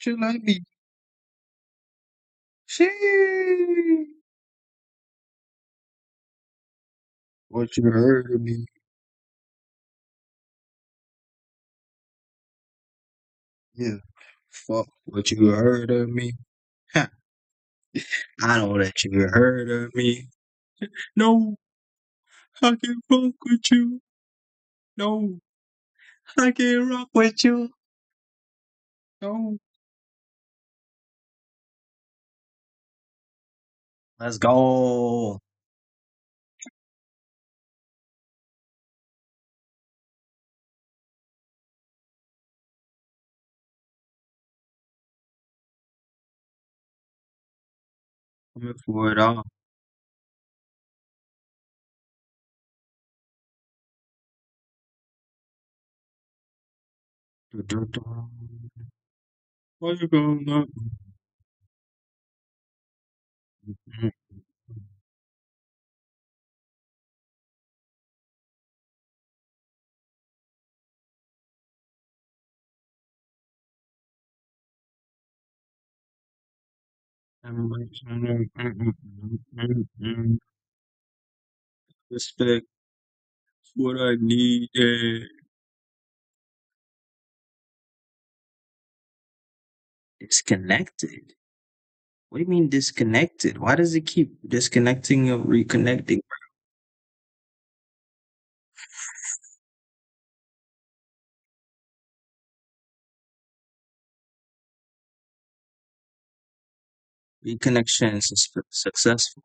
You let me. Sheesh. What you heard of me? Yeah. Fuck what you heard of me. Ha. I know that you heard of me. No, I can fuck with you. No, I can rock with you. No. Let's go. Coming for it all. What you gonna do? Respect what I need. Disconnected. What do you mean disconnected? Why does it keep disconnecting or reconnecting? Reconnection is successful.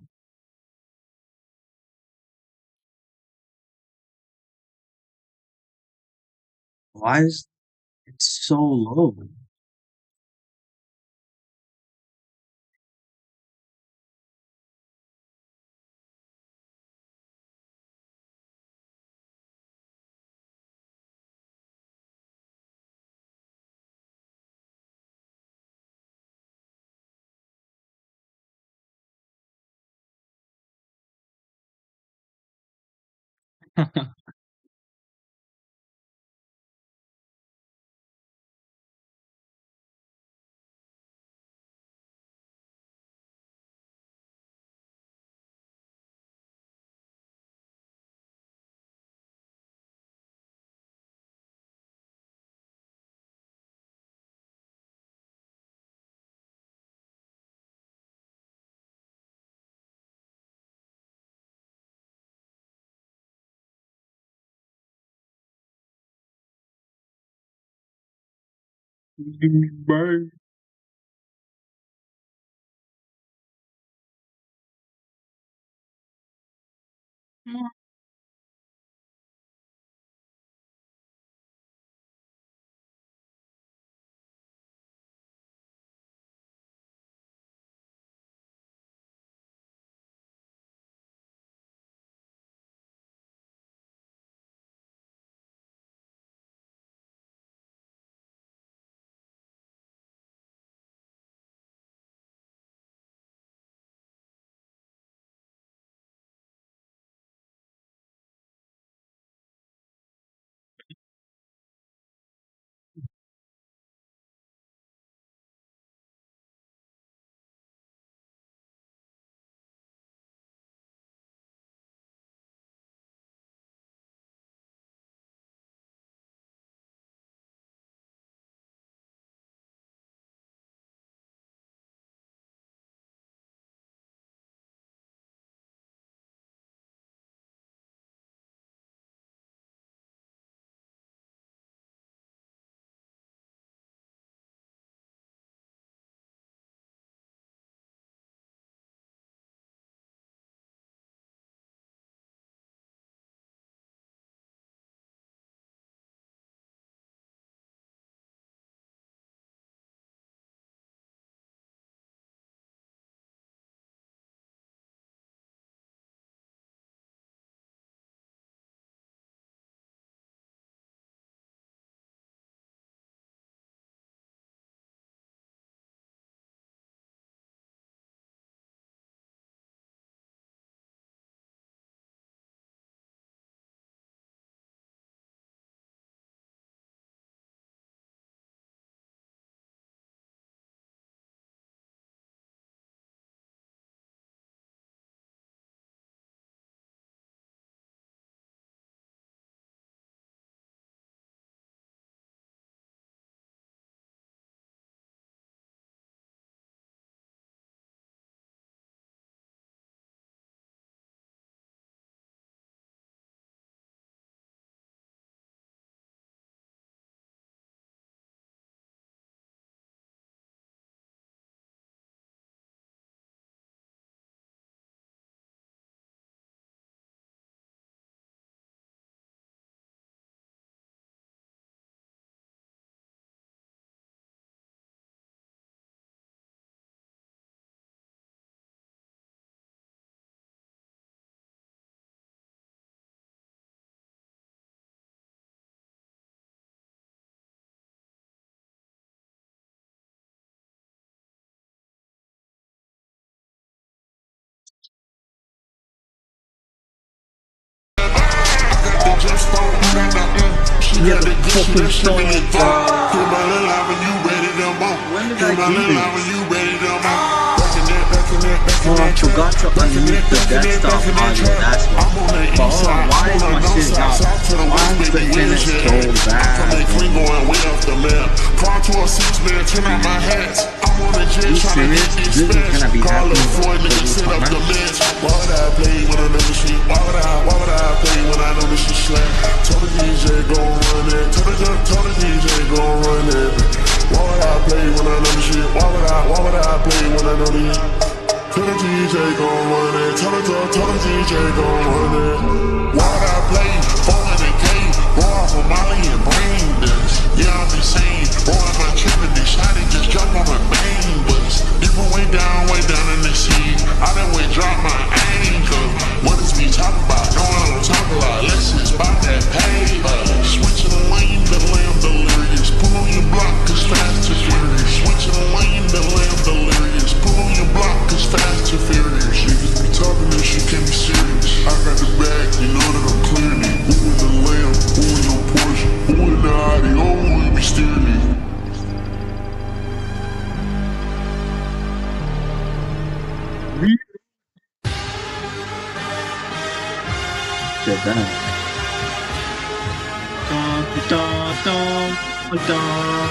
Why is it so low? Bye. We have the fucking song, Hit my bro. little line when you ready to move. When did Hit I my do little line when this? you ready to move. Back in that, back in that, back in Oh, I that trap. forgot to Back in that, unmute the back in that, back desktop in that audio. trap. That's why. I'm on the But east hold on, side, why I'm is on my the north shit side, not? south to the Why west, is the baby, internet where's your so at? I'm bad, coming clean, bro? going way off the map. Car to a 6-man, turn out my hats. I'm on the Are jet you trying to get serious? this This is fast. gonna be Call up happening Floyd, the nigga, whole set up the time? meds. Why would I play when I know the shit? Why would I play when I know the shit slap? Tell the DJ gon' run it. Tell the DJ gon' run it. Why would I play when I know the shit? Why would I play when I know the shit? Tell the DJ gon' run it. Tell the DJ gon' run it. Why would I play? 400K, roll off a Molly and brain dust. Yeah, I'm insane. Boy, am I tripping? This shot it just jump on my bang bus. Different way down in the sea. I done went drop my ankle. What is we talking about? No, I don't talk a lot. Let's just buy that paper. Switching the lane, the lamb delirious. Pull on your block, cause fast and furious. Switching the lane, the lamb delirious. Pull on your block, cause fast and furious. Niggas be talking this shit can't be serious. I got the bag, you know that I'm clearing it. Who in the lamb? Who in your Porsche? Who in the Audi? Oh, who we steering it? We shit done. Dun, dun, dun, dun.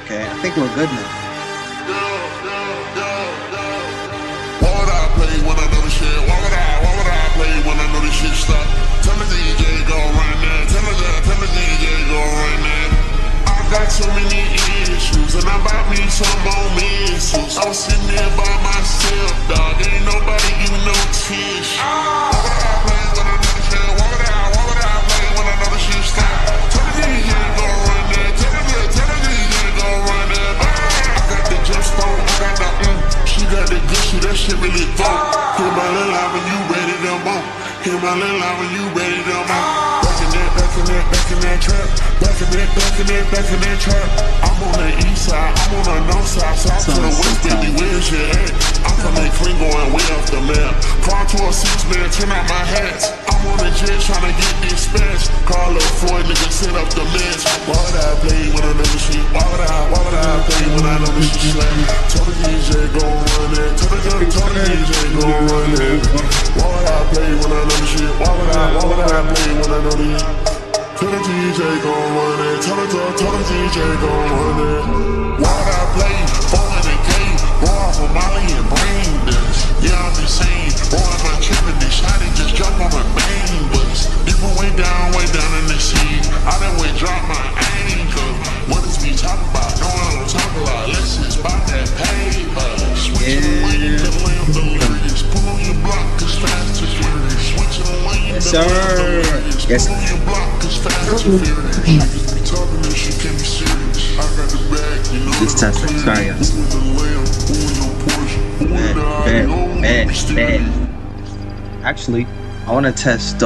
Okay, I think we're good now. Why would I play when I know the shit? Why would I play when I know the shit stop? Tell the DJ go run that. Tell the DJ go run that. I got so many issues and I bought me some more missiles. I was sitting there by myself, dog. Ain't nobody give me no tissue. Why would I play when I know the shit? Why would I play when I know the shit stop? Tell the DJ go run that. Tell the DJ go run that. I got the jump stone. I got the She got the good shit, that shit really dope. Hit my little line when you ready to move. Hit my little line when you ready to move. Back in that trap. Back in that trap. I'm on the east side, I'm on the north side, south to the west, baby, where's your at? I'm coming clean, going way off the map. Car to a 6-man, turn out my hats. I'm on the jet trying to get dispatched. Call up Floyd, nigga, set up the meds. Why would I play when I know the shit? Why would I play when I know the shit slap? Tell the DJ gon' run it. Tell the DJ gon' run it. Why would I play when I know the shit? Why would I play when I know the shit? Tell the DJ gon' run it. Tell the DJ gon' run it. Why would I play? 400K, roll off a Molly and brain dust. Yeah, I'm insane. Boy, am I tripping? This shot it just jump on my bang bus. Different way down in the sea. I done went drop my ankle. What is we talking about? No, I don't talk a lot. Let's just buy that paper. Switching the lane, the lamb delirious. Pull on your block, cause fast and furious. Switching the lane, Yes, the lamb sir. delirious. Yes. Pull on your block, cause fast and furious. Niggas be talking this shit can't be serious. I got the bag, you know Just that I'm testing. clearing Sorry, it. guys. Who in the lamb? Who in your Porsche? Who in Bad, the Audi? bad, Oh, who bad, we steering bad. it? Actually, I want to test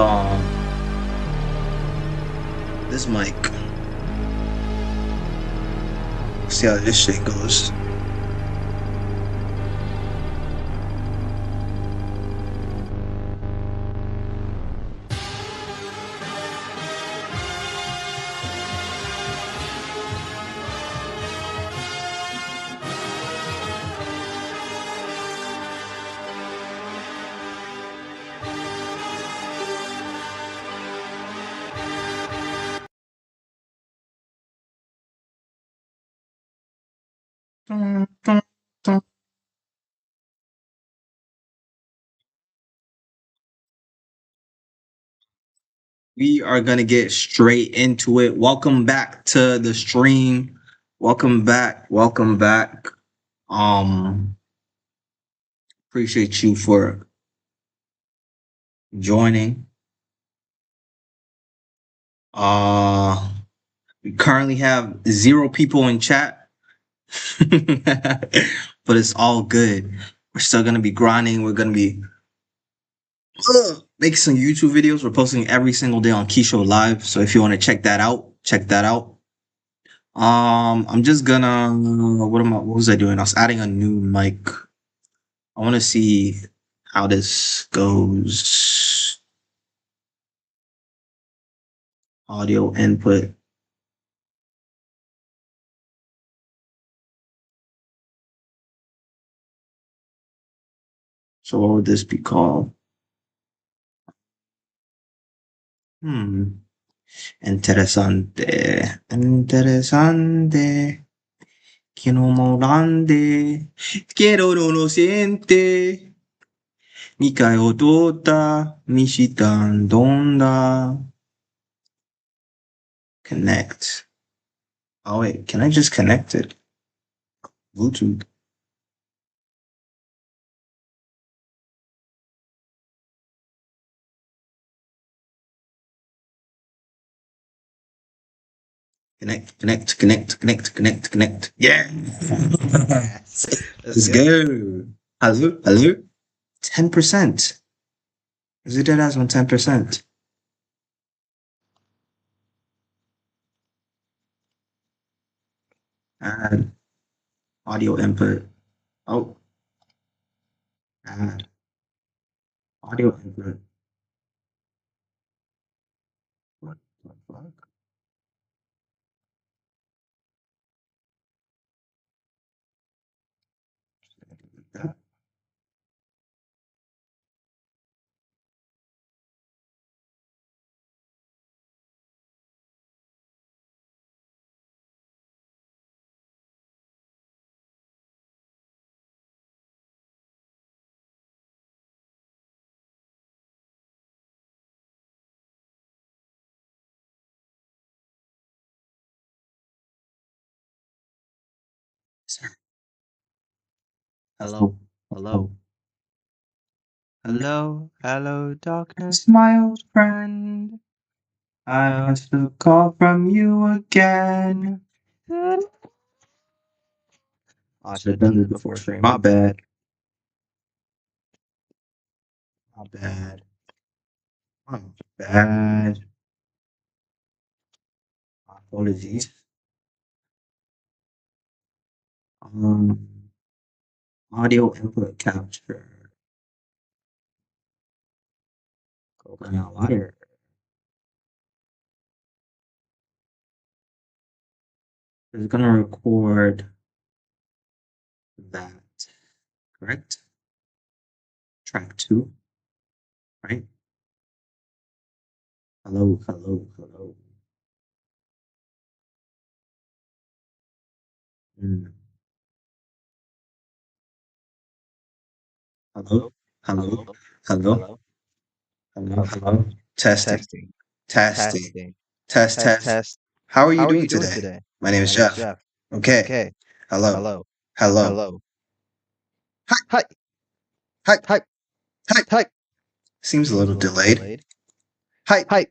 this mic. See how this shit goes. We are gonna get straight into it. Welcome back to the stream. Welcome back. Welcome back. Appreciate you for joining. We currently have 0 people in chat, but it's all good. We're still gonna be grinding. We're gonna be making some YouTube videos. We're posting every single day on Kisho Live. So if you want to check that out, check that out. I'm just gonna what was I doing? I was adding a new mic. I want to see how this goes. audio input. So what would this be called? Hmm. Interesante. Interesante. Que no morande. Quiero no lo siente. Mikai otota. Mishitan donda. Connect. Oh wait, can I just connect it? Bluetooth. Connect, connect, connect, connect, connect, connect. Yeah. Let's Let's go. go. Hello, hello. 10%. Is it dead as on 10%? Add audio input. Oh, add audio input. What the fuck? Hello, hello. Hello, hello, darkness, My old friend, friend. I want to call from you again. I Should have done this before stream. My bad. My bad. My bad. My apologies. Um, audio input capture. Coconut water. It's gonna record that, correct? Track two, right? Hello, hello, hello. Mm. Hello, hello, Hello, hello, hello, hello, hello. Testing, testing, testing, testing, test, test, test. test. How are you How are doing you doing today? today? My name is My name is Jeff. Jeff. Okay. Okay, Hello, hello, hello. hello. Hi, Hi, hi, hi, hi. hi. Seems a Seems little a little delayed. delayed. Hi, Hi,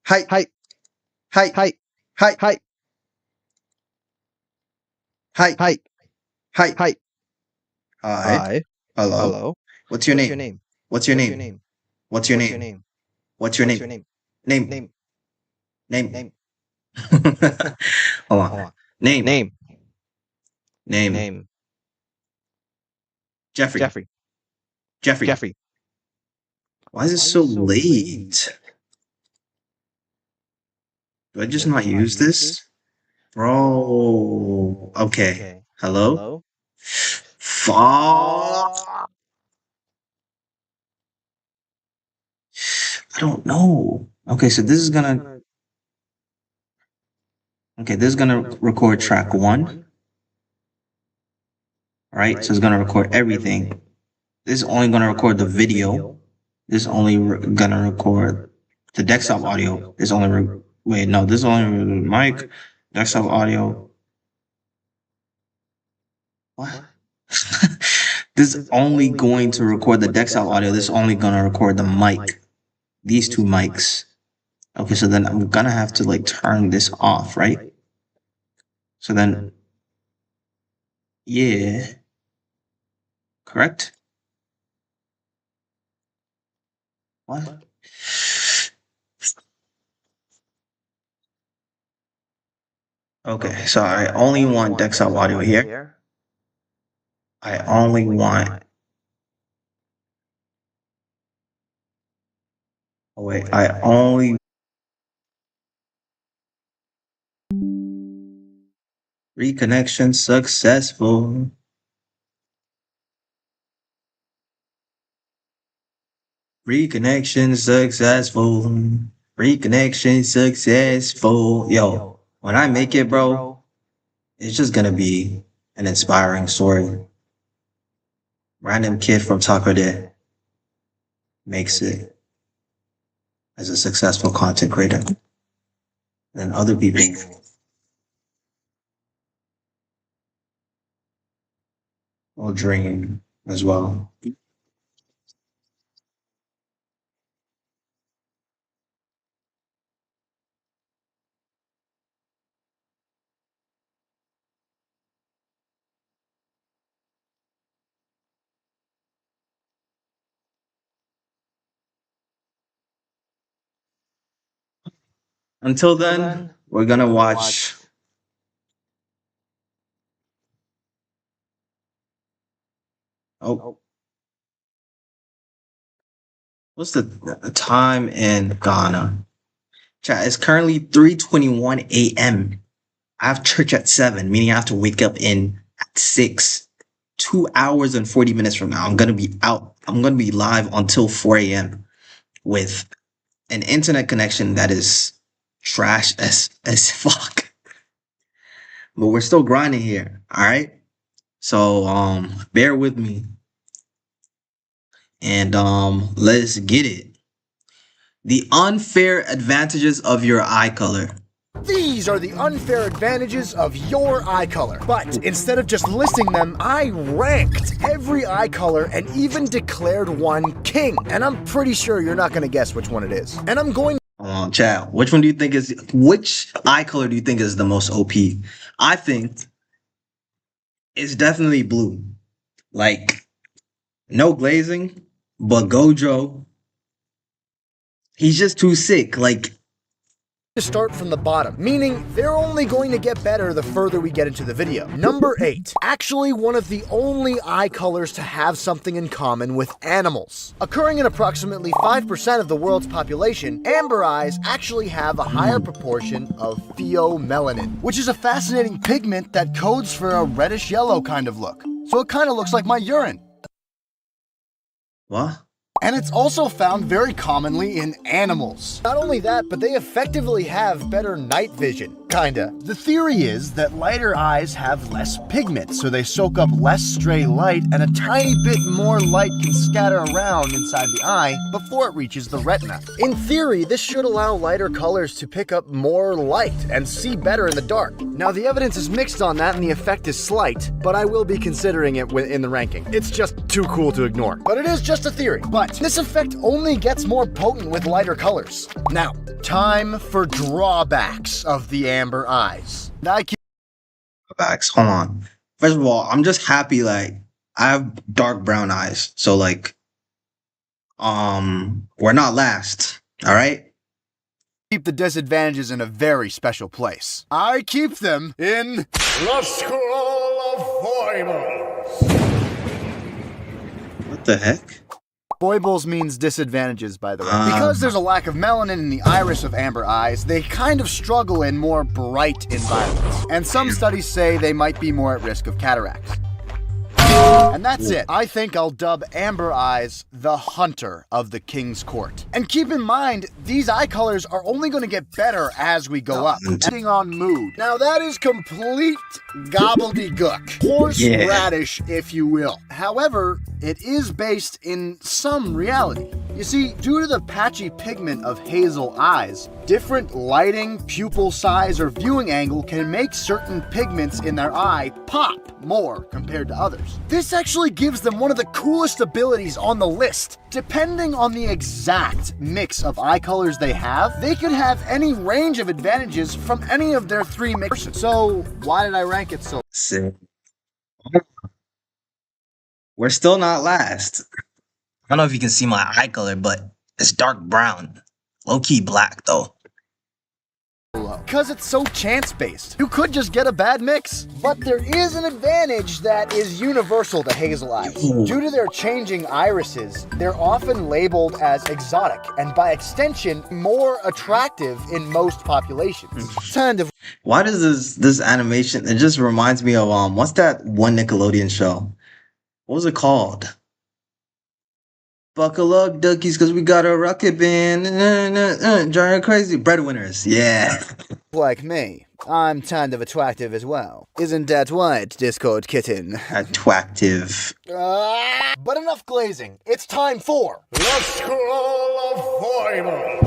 hi, hi, hi, hi, hi, hi, hi, hi, hi. hi. Hi. Hi, Hello. hello. What's your What's your name? name? What's your What's your name? name? What's your What's your name? name? What's your What's your name? name? Name. Name, Name. name. Hold Hold on. on. Name. Name, Name. name. Jeffrey. Jeffrey, Jeffrey. Jeffrey. Why is it Why is so it so late? late? Do I Do just I not just not use use this? this? Bro. Bro. Okay. Okay. Hello? Hello? Fuck. Fuck. I don't know. Okay, so Okay, this so is this is gonna gonna okay, this is gonna record track one, right? So it's gonna record everything. This is only gonna record the video. This is only gonna record the desktop audio. This only wait, no, this is only mic, desktop audio. What? This is only going to record the desktop audio. This is only gonna record the mic. These two mics. Okay, so then I'm gonna have to like turn this off, right? So then, yeah, correct? What? Okay, so I only want desktop audio here. I only want, oh wait, I only Reconnection successful. Reconnection successful. Reconnection successful. Yo, when I make it, bro, it's just gonna be an inspiring story. Random kid from Taco Day makes it as a successful content creator. And other people will dream as well. Until then, we're gonna watch. Oh, what's the time in Ghana? Chat, it's currently 3:21 a.m. I have church at 7, meaning I have to wake up in at 6. 2 hours and 40 minutes from now, I'm gonna be out. I'm gonna be live until 4 a.m. with an internet connection that is trash as fuck. But we're still grinding here. All right. So bear with me. And let's get it. The unfair advantages of your eye color. These are the unfair advantages of your eye color. But instead of just listing them, I ranked every eye color and even declared one king. And I'm pretty sure you're not going to guess which one it is. And I'm going Chad, which eye color do you think is the most OP? I think it's definitely blue. Like, no glazing, but Gojo, he's just too sick. Like, to start from the bottom, meaning they're only going to get better the further we get into the video. Number 8, actually one of the only eye colors to have something in common with animals. Occurring in approximately 5% of the world's population, amber eyes actually have a higher proportion of pheomelanin, which is a fascinating pigment that codes for a reddish-yellow kind of look. So it kind of looks like my urine. what? And it's also found very commonly in animals. Not only that, but they effectively have better night vision. Kinda. The theory is that lighter eyes have less pigment, so they soak up less stray light, and a tiny bit more light can scatter around inside the eye before it reaches the retina. In theory, this should allow lighter colors to pick up more light and see better in the dark. Now, the evidence is mixed on that and the effect is slight, but I will be considering it in the ranking. It's just too cool to ignore. But it is just a theory. But this effect only gets more potent with lighter colors. Now, time for drawbacks of the amber eyes. Drawbacks. Hold on. First of all, I'm just happy like I have dark brown eyes. So like we're not last. All right? Keep the disadvantages in a very special place. I keep them in the Scroll of Foibles. What the heck? Foibles means disadvantages, by the way. Because there's a lack of melanin in the iris of amber eyes, they kind of struggle in more bright environments. And some studies say they might be more at risk of cataracts. And that's it. I think I'll dub amber eyes the hunter of the king's court. And keep in mind, these eye colors are only going to get better as we go up, depending on mood. Now that is complete gobbledygook. Horseradish, if you will. However, it is based in some reality. You see, due to the patchy pigment of hazel eyes, different lighting, pupil size, or viewing angle can make certain pigments in their eye pop more compared to others. This actually gives them one of the coolest abilities on the list. Depending on the exact mix of eye colors they have, they could have any range of advantages from any of their 3 mixes. So, why did I rank it so? Sick. We're still not last. I don't know if you can see my eye color, but it's dark brown. Low-key black, though. because it's so chance-based. You could just get a bad mix. But there is an advantage that is universal to hazel eyes. Due to their changing irises, they're often labeled as exotic, and by extension, more attractive in most populations. Why does this animation? It just reminds me of what's that one Nickelodeon show? What was it called? Buckle up, duckies, cause we got a rocket band. Giant crazy breadwinners. Yeah. Like me, I'm kind of attractive as well. Isn't that right, Discord kitten? Attractive. But enough glazing. It's time for the Scroll of Final.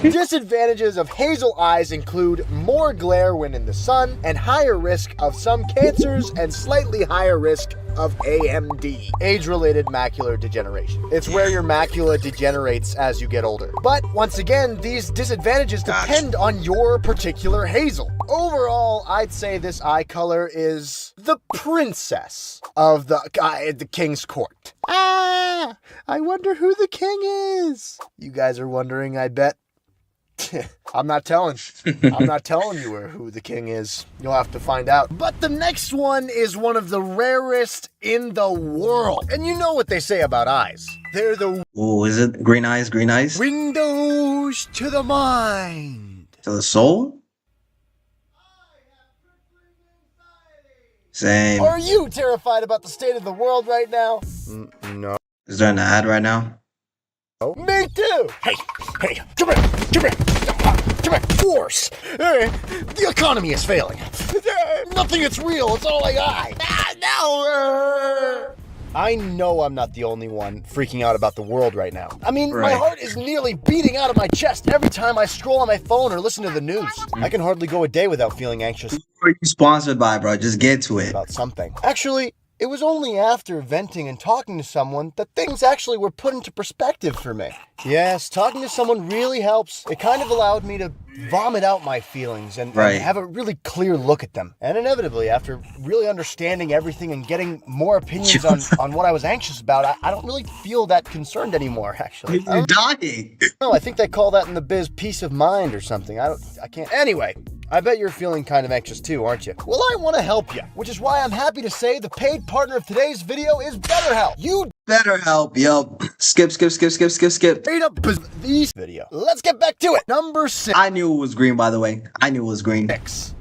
Disadvantages of hazel eyes include more glare when in the sun and higher risk of some cancers and slightly higher risk of AMD, age-related macular degeneration. It's where your macula degenerates as you get older. But once again, these disadvantages depend on your particular hazel. Overall, I'd say this eye color is the princess of the king's court. I wonder who the king is. You guys are wondering, I bet. I'm not telling you who the king is. You'll have to find out. But the next one is one of the rarest in the world. And you know what they say about eyes. They're the... Oh, is it green eyes, green eyes? windows to the mind. To the soul? Same. Are you terrified about the state of the world right now? No. Is there an ad right now? Oh. Me too! Hey, come here! Force! Hey, the economy is failing. Nothing is real, it's all AI. No! I know I'm not the only one freaking out about the world right now. I mean, my heart is nearly beating out of my chest every time I scroll on my phone or listen to the news. I can hardly go a day without feeling anxious. Who are you sponsored by, bro? Just get to it. About something. Actually, it was only after venting and talking to someone that things actually were put into perspective for me. Yes, talking to someone really helps. It kind of allowed me to vomit out my feelings and have a really clear look at them. And inevitably, after really understanding everything and getting more opinions on what I was anxious about, I don't really feel that concerned anymore, actually. You're dying. No, I think they call that in the biz peace of mind or something. I can't. Anyway, I bet you're feeling kind of anxious too, aren't you? Well, I want to help you, which is why I'm happy to say the paid partner of today's video is BetterHelp. You BetterHelp, yo. Skip. straight up these video. Let's get back to it. Number 6. I knew it was green, by the way. I knew it was green.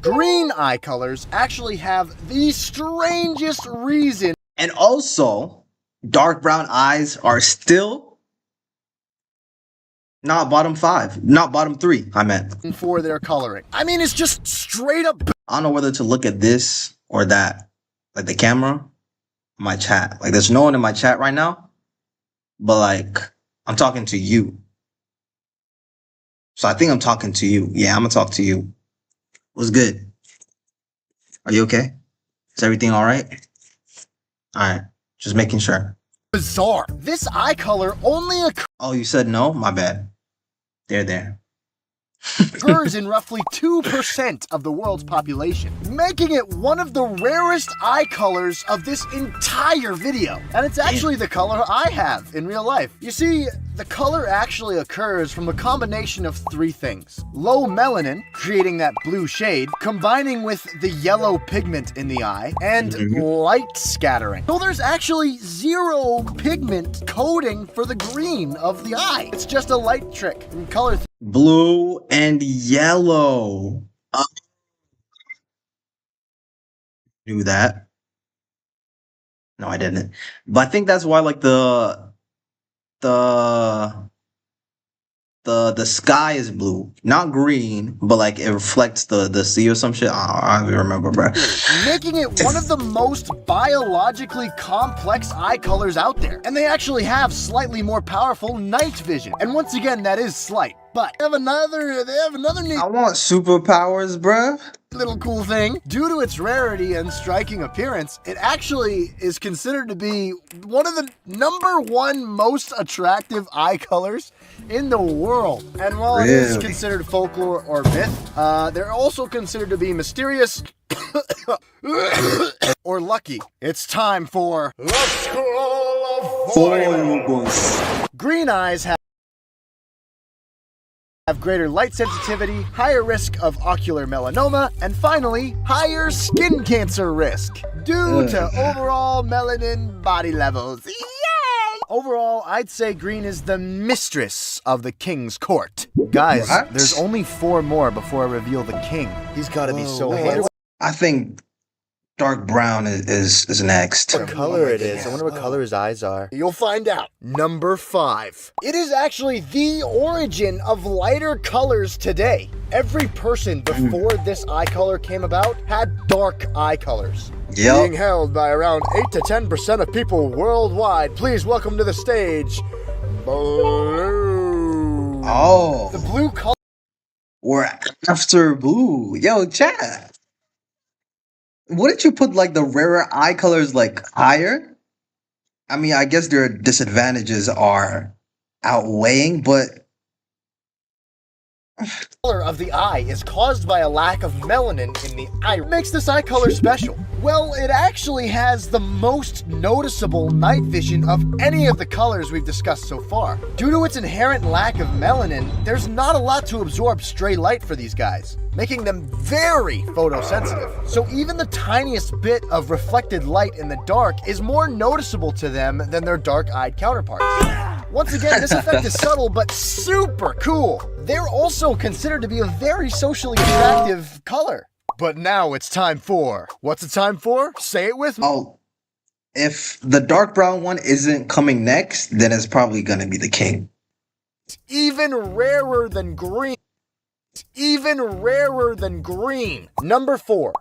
Green eye colors actually have the strangest reason. And also, dark brown eyes are still not bottom 5. Not bottom 3, I meant. For their coloring. I mean, it's just straight up. I don't know whether to look at this or that. Like the camera, my chat. Like there's no one in my chat right now. But like, I'm talking to you. So I think I'm talking to you. Yeah, I'm gonna talk to you. What's good? Are you okay? Is everything all right? All right, just making sure. Bizarre. This eye color only occurs. Oh, you said no? My bad. There. Occurs in roughly 2% of the world's population, making it one of the rarest eye colors of this entire video. And it's actually the color I have in real life. You see, the color actually occurs from a combination of 3 things. Low melanin, creating that blue shade, combining with the yellow pigment in the eye, and light scattering. So there's actually 0 pigment coding for the green of the eye. It's just a light trick and color. Blue and yellow. Knew that. No, I didn't. But I think that's why like the sky is blue, not green, but like it reflects the sea or some shit. I don't even remember, bro. Making it one of the most biologically complex eye colors out there. And they actually have slightly more powerful night vision. And once again, that is slight. But they have another neat I want superpowers, bruh. little cool thing. Due to its rarity and striking appearance, it actually is considered to be one of the #1 most attractive eye colors in the world. And while it is considered folklore or myth, they're also considered to be mysterious or lucky. It's time for the Scroll of Final. Green eyes have have greater light sensitivity, higher risk of ocular melanoma, and finally, higher skin cancer risk due to overall melanin body levels. Yay! Overall, I'd say green is the mistress of the king's court. Guys, there's only 4 more before I reveal the king. He's gotta be so handsome. I think dark brown is next. What color it is. I wonder what color his eyes are. You'll find out. Number 5. It is actually the origin of lighter colors today. Every person before this eye color came about had dark eye colors. Yep. Being held by around 8 to 10% of people worldwide. Please welcome to the stage, blue. Oh. The blue color. Or after blue. Yo, chat. Wouldn't you put like the rarer eye colors like higher? I mean, I guess their disadvantages are outweighing, but color of the eye is caused by a lack of melanin in the eye. What makes this eye color special? Well, it actually has the most noticeable night vision of any of the colors we've discussed so far. Due to its inherent lack of melanin, there's not a lot to absorb stray light for these guys, making them very photosensitive. So even the tiniest bit of reflected light in the dark is more noticeable to them than their dark-eyed counterparts. Once again, this effect is subtle but super cool. They're also considered to be a very socially attractive color. But now it's time for... What's it time for? Say it with me. oh, if the dark brown one isn't coming next, then it's probably gonna be the king. It's even rarer than green. It's even rarer than green. Number 4,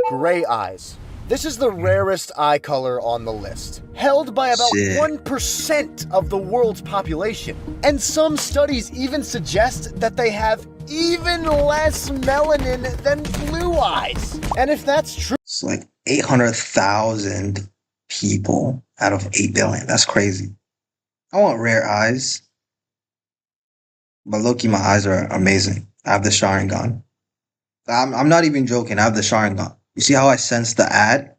gray eyes. This is the rarest eye color on the list, held by about 1% of the world's population. And some studies even suggest that they have even less melanin than blue eyes. And if that's true, It's like 800,000 people out of 8 billion. That's crazy. I want rare eyes. But low-key, my eyes are amazing. I have the Sharingan. I'm not even joking. I have the Sharingan. You see how I sense the ad?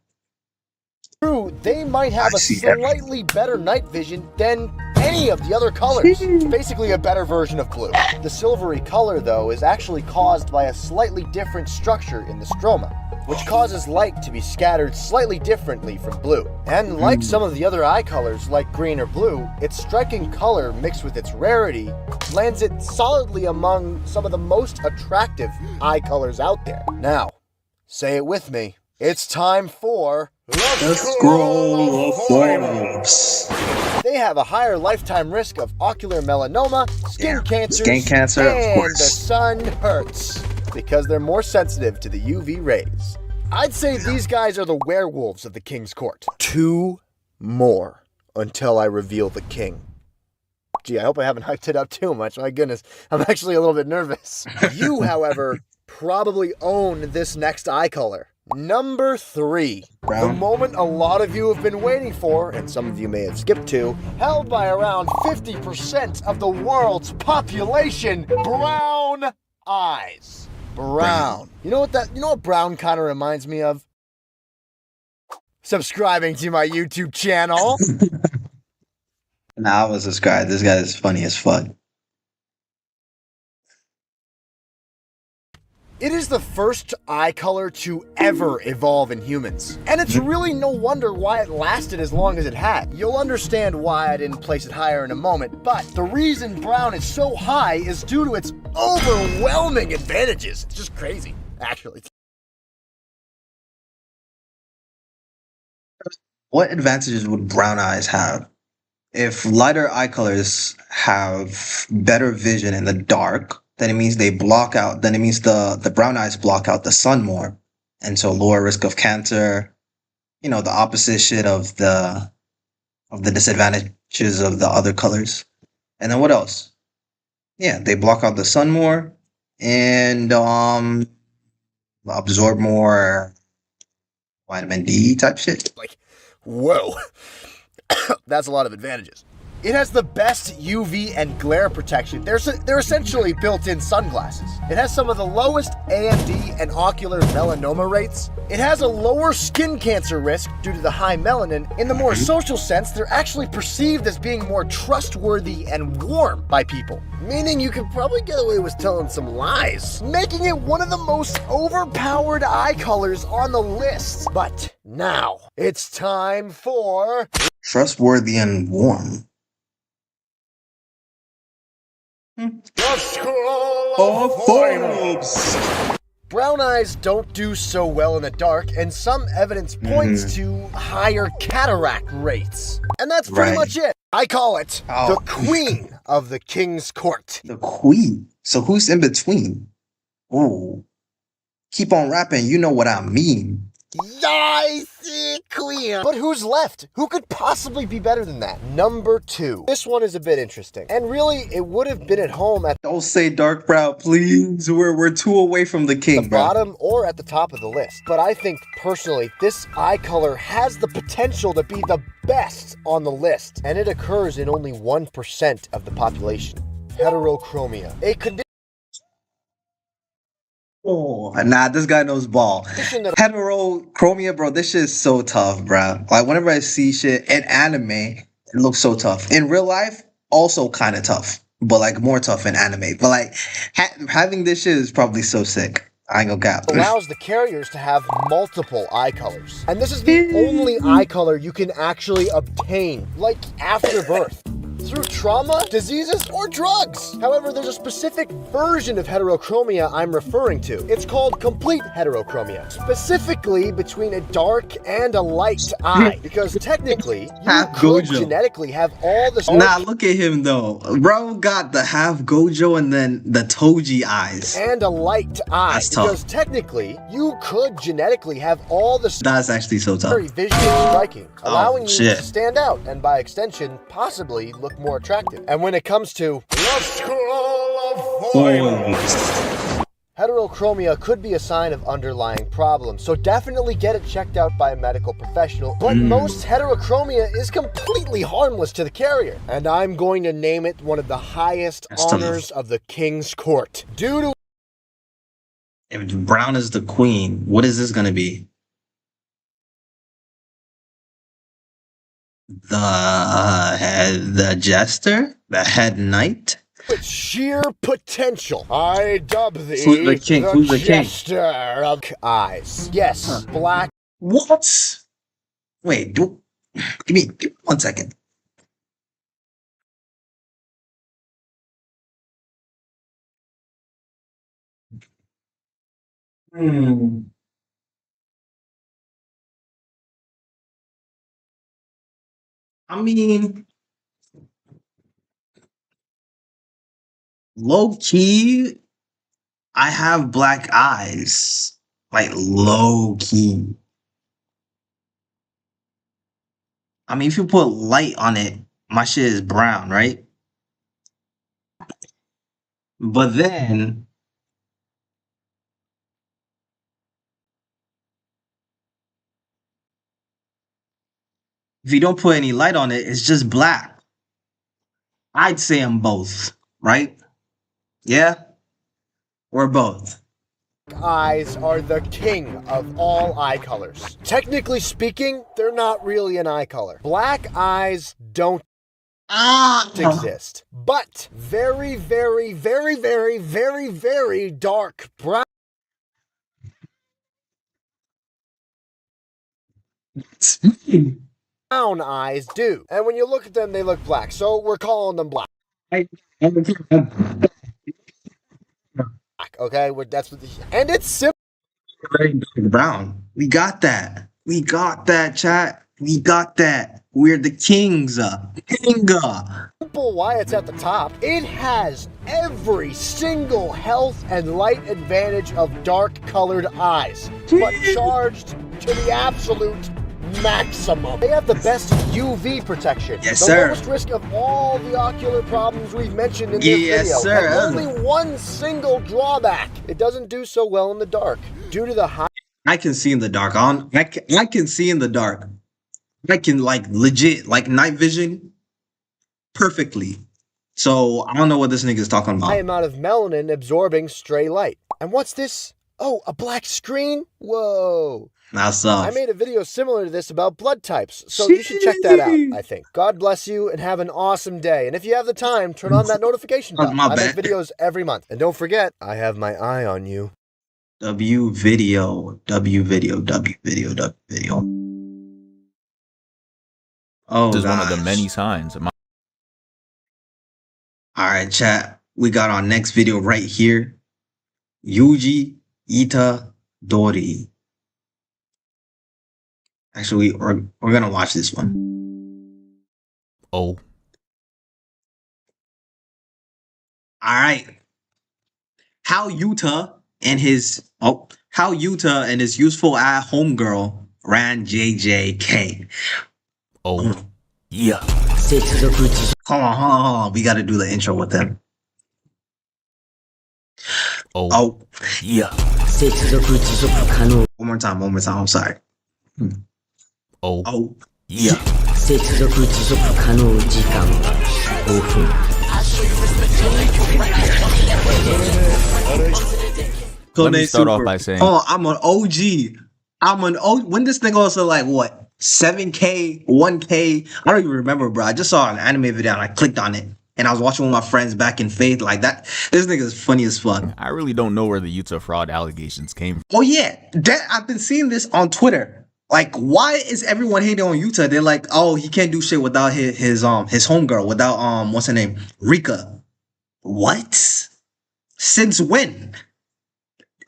they might have a slightly better night vision than any of the other colors. Basically a better version of blue. The silvery color, though, is actually caused by a slightly different structure in the stroma, which causes light to be scattered slightly differently from blue. And like some of the other eye colors, like green or blue, its striking color mixed with its rarity lands it solidly among some of the most attractive eye colors out there. Now, say it with me. It's time for The Scroll of Forbes. They have a higher lifetime risk of ocular melanoma, skin cancer, of and course. the sun hurts because they're more sensitive to the UV rays. I'd say these guys are the werewolves of the king's court. 2 more until I reveal the king. Gee, I hope I haven't hyped it up too much. My goodness, I'm actually a little bit nervous. You, however, probably own this next eye color. Number 3, Brown. the moment a lot of you have been waiting for, and some of you may have skipped to, held by around 50% of the world's population, brown eyes. Brown. You know what brown kind of reminds me of? Subscribing to my YouTube channel. Nah, I was subscribed. This guy is funny as fuck. It is the first eye color to ever evolve in humans. And it's really no wonder why it lasted as long as it had. You'll understand why I didn't place it higher in a moment, but the reason brown is so high is due to its overwhelming advantages. It's just crazy, actually. What advantages would brown eyes have? If lighter eye colors have better vision in the dark, then it means they block out, then it means the brown eyes block out the sun more. And so lower risk of cancer, the opposite of the disadvantages of the other colors. And then what else? Yeah, they block out the sun more and absorb more vitamin D type shit. Like, whoa. That's a lot of advantages. It has the best UV and glare protection. They're essentially built-in sunglasses. It has some of the lowest AMD and ocular melanoma rates, It has a lower skin cancer risk due to the high melanin. In the more social sense, they're actually perceived as being more trustworthy and warm by people. Meaning you could probably get away with telling some lies, making it one of the most overpowered eye colors on the list. But now, it's time for... Trustworthy and warm. The School of Forbes! Brown eyes don't do so well in the dark, and some evidence points to higher cataract rates. And that's pretty much it. I call it the queen of the king's court. The queen? So who's in between? Ooh. Keep on rapping, you know what I mean. I see queen. But who's left? Who could possibly be better than that? Number 2. This one is a bit interesting. And really, it would have been at home at Don't say dark brown, please. We're 2 away from the king, the bottom or at the top of the list. But I think, personally, this eye color has the potential to be the best on the list. And it occurs in only 1% of the population. Heterochromia. A condition Oh, nah, this guy knows ball. Heterochromia, bro, this shit is so tough, bro. Like, whenever I see shit in anime, it looks so tough. In real life, also kind of tough, but like more tough in anime. But like, having this shit is probably so sick. I ain't gonna cap. allows the carriers to have multiple eye colors. And this is the only eye color you can actually obtain, like after birth. Through trauma, diseases, or drugs. However, there's a specific version of heterochromia I'm referring to. It's called complete heterochromia, specifically between a dark and a light eye, because technically, you Half could Gojo. genetically have all the... Nah, look at him though. Bro got the half Gojo and then the Toji eyes. and a light eye, That's tough. because technically, you could genetically have all the... That's actually so tough. very visually striking, allowing you shit. to stand out and by extension, possibly look more attractive. And when it comes to the School of Forbes, heterochromia could be a sign of underlying problems, so definitely get it checked out by a medical professional. But most heterochromia is completely harmless to the carrier, and I'm going to name it one of the highest That's tough. honors of the king's court. Due to If brown is the queen, what is this gonna be? The jester? The head knight? its sheer potential, I dub thee Who's the king? Who's the king? jester of eyes. Yes, black What? Wait, give me 1 second. I mean, low key, I have black eyes. Like, low key. I mean, if you put light on it, my shit is brown, right? But then, if you don't put any light on it, it's just black. I'd say I'm both, right? Yeah? We're both. eyes are the king of all eye colors. Technically speaking, they're not really an eye color. Black eyes don't exist, but very, very, very, very, very, very dark brown eyes do. And when you look at them, they look black. So we're calling them black. Okay, that's what. And it's simple. Very dark brown. We got that. We got that, chat. We got that. We're the kings. Kinga. Why it's at the top. It has every single health and light advantage of dark colored eyes, but charged to the absolute maximum. They have the best UV protection. Yes, the sir. lowest risk of all the ocular problems we've mentioned in this Yes, video. sir. And only one single drawback. It doesn't do so well in the dark due to the high I can see in the dark. I can see in the dark. I can like legit like night vision perfectly. So I don't know what this nigga's talking about. amount of melanin absorbing stray light. And what's this? Oh, a black screen? Whoa. That's I made a video similar to this about blood types, so you should check that out, I think. God bless you and have an awesome day. And if you have the time, turn on that notification bell. My I make bad. videos every month. And don't forget, I have my eye on you. W video. Oh, This is one of the gosh. many signs. All right, chat. We got our next video right here. Yuji Ita Dori. Actually, we're gonna watch this one. Oh. All right. How Yuta and his useful homegirl ran JJK. Oh. Yeah. Hold on. We gotta do the intro with them. Oh. Yeah. One more time. I'm sorry. Oh. Yeah. Let me start off by saying, oh, I'm an OG. When this thing also like what? 7K, 1K. I don't even remember, bro. I just saw an anime video and I clicked on it. And I was watching with my friends back in Faith like that. This nigga's funny as fuck. I really don't know where the Utah fraud allegations came from. Oh yeah, I've been seeing this on Twitter. Like, why is everyone hating on Utah? They're like, oh, he can't do shit without his homegirl, without what's her name, Rika. What? Since when?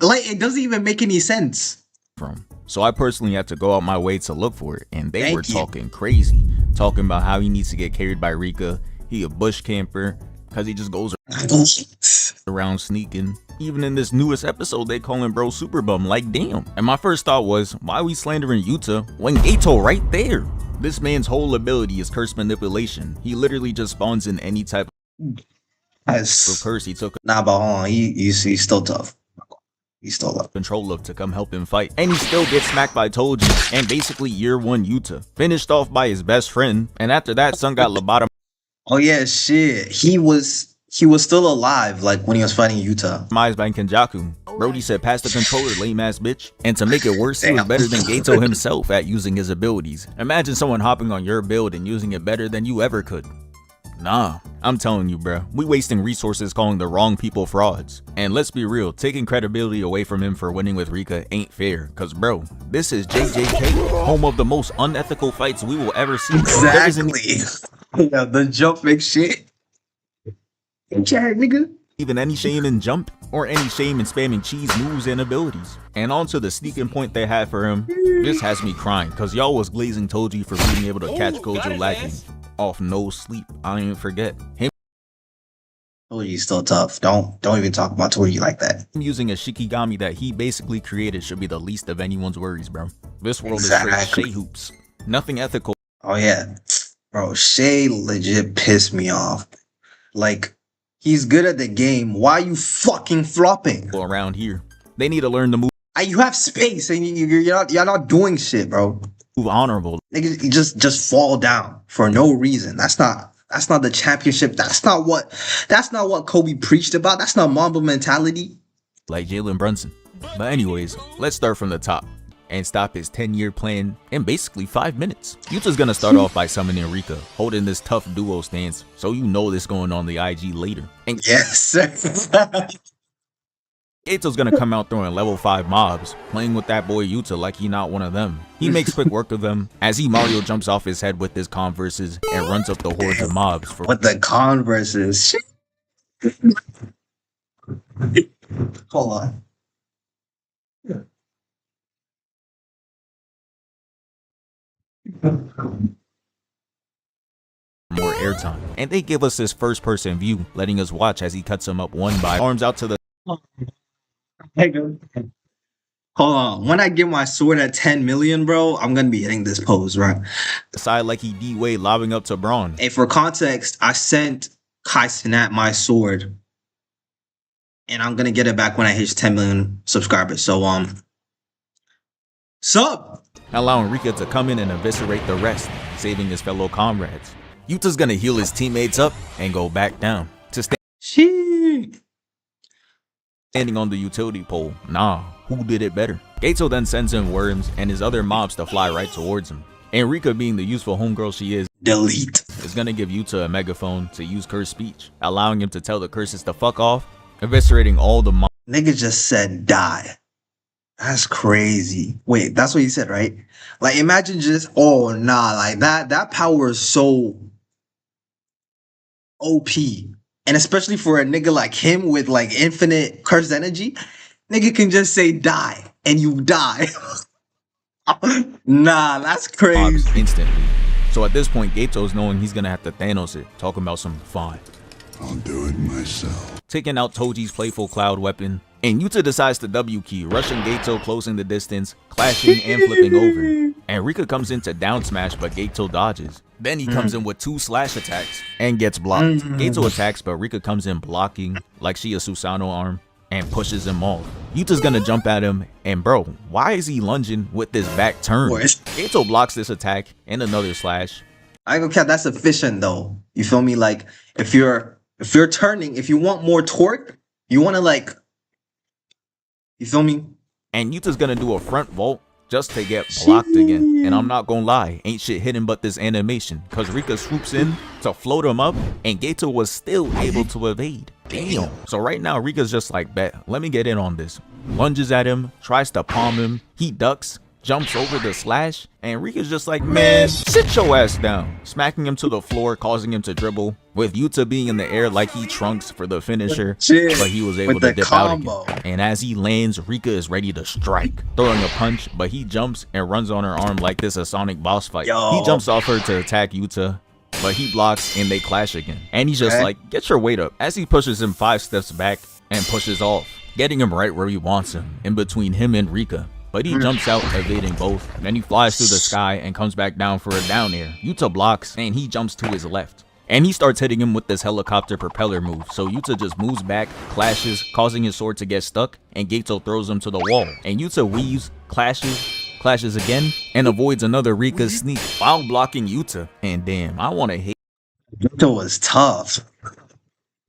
Like, it doesn't even make any sense. So I personally had to go out my way to look for it, and they were talking crazy, talking about how he needs to get carried by Rika. He a bush camper because he just goes around sneaking. Even in this newest episode, they call him bro super bum. Like, damn. And my first thought was, why are we slandering Utah when Gato right there? This man's whole ability is curse manipulation. He literally just spawns in any type of curse he took. Nah, but hold on, he's still tough. He's still up. Control of to come help him fight, and he still gets smacked by Toji, and basically year one Utah finished off by his best friend. And after that, son got lobotomized. Oh yeah, shit. He was still alive, like when he was fighting Utah. By Kenjaku. Brody said, pass the controller, lame ass bitch. And to make it worse, he was better than Gato himself at using his abilities. Imagine someone hopping on your build and using it better than you ever could. Nah, I'm telling you, bruh, we wasting resources calling the wrong people frauds. And let's be real, taking credibility away from him for winning with Rika ain't fair. Cause bro, this is JJK, home of the most unethical fights we will ever see. Exactly. Yeah, the jump makes shit. Chat, nigga. Even any shame in jump, or any shame in spamming cheese moves and abilities. And on to the sneaking point they had for him, this has me crying, cause y'all was glazing Toji for being able to catch Gojo lacking off no sleep. I don't even forget him. Toji's still tough. Don't even talk about Toji like that. Using a Shikigami that he basically created should be the least of anyone's worries, bro. This world is straight Shay hoops. Nothing ethical. Oh yeah. Bro, Shay legit pissed me off. Like, he's good at the game. Why are you fucking flopping? Around here, they need to learn to move. You have space and you're not doing shit, bro. Move honorable. Nigga, you just fall down for no reason. That's not the championship. That's not what Kobe preached about. That's not Mamba mentality. Like Jalen Brunson. But anyways, let's start from the top and stop his 10-year plan in basically 5 minutes. Utah's gonna start off by summoning Rika, holding this tough duo stance, so you know this going on the IG later. And yes, sir. Gato's gonna come out throwing level 5 mobs, playing with that boy Utah like he not one of them. He makes quick work of them as he Mario jumps off his head with his Converses and runs up the hordes of mobs. With the Converses. Hold on. More airtime, and they give us this first-person view, letting us watch as he cuts them up one by arms out to the. Hold on. When I get my sword at 10 million, bro, I'm gonna be hitting this pose, right? Side like he D-Wade lobbing up to Braun. Hey, for context, I sent Kai Cenat my sword, and I'm gonna get it back when I hit 10 million subscribers. So sub. Allowing Rika to come in and eviscerate the rest, saving his fellow comrades. Utah's gonna heal his teammates up and go back down to stay. Shit. standing on the utility pole. Nah, who did it better? Gato then sends in Worms and his other mobs to fly right towards him. And Rika, being the useful homegirl she is gonna give Yuta a megaphone to use curse speech, allowing him to tell the curses to fuck off, eviscerating all the mobs. Nigga just said die. That's crazy. Wait, that's what he said, right? Like, imagine just, oh, nah, like that power is so OP. And especially for a nigga like him with like infinite cursed energy, nigga can just say die and you die. Nah, that's crazy. Instantly. So at this point, Gato's knowing he's gonna have to Thanos it, talking about some fine. I'll do it myself. Taking out Toji's playful cloud weapon, and Yuta decides to W key, rushing Gato, closing the distance, clashing and flipping over. And Rika comes in to down smash, but Gato dodges. Then he comes in with 2 slash attacks and gets blocked. Gato attacks, but Rika comes in blocking like she a Susanoo arm and pushes him off. Yuta's gonna jump at him, and bro, why is he lunging with this back turn? Gato blocks this attack and another slash. I ain't gonna count, that's efficient though. You feel me? Like if you're turning, if you want more torque, you wanna like, you feel me? And Yuta's gonna do a front vault just to get blocked again. And I'm not gonna lie, ain't shit hidden but this animation, cause Rika swoops in to float him up and Gato was still able to evade. Damn. So right now Rika's just like, bet, let me get in on this. Lunges at him, tries to palm him, he ducks, jumps over the slash, and Rika's just like, man, sit your ass down, smacking him to the floor, causing him to dribble, with Yuta being in the air like he Trunks for the finisher, but he was able to dip out again. And as he lands, Rika is ready to strike, throwing a punch, but he jumps and runs on her arm like this a Sonic boss fight. He jumps off her to attack Yuta, but he blocks and they clash again. And he's just like, get your weight up, as he pushes him 5 steps back and pushes off, getting him right where he wants him, in between him and Rika. But he jumps out, evading both. Then he flies through the sky and comes back down for a down air. Yuta blocks, and he jumps to his left. And he starts hitting him with this helicopter propeller move. So Yuta just moves back, clashes, causing his sword to get stuck, and Gato throws him to the wall. And Yuta weaves, clashes again, and avoids another Rika sneak while blocking Yuta. And damn, I want to hate. Yuta was tough.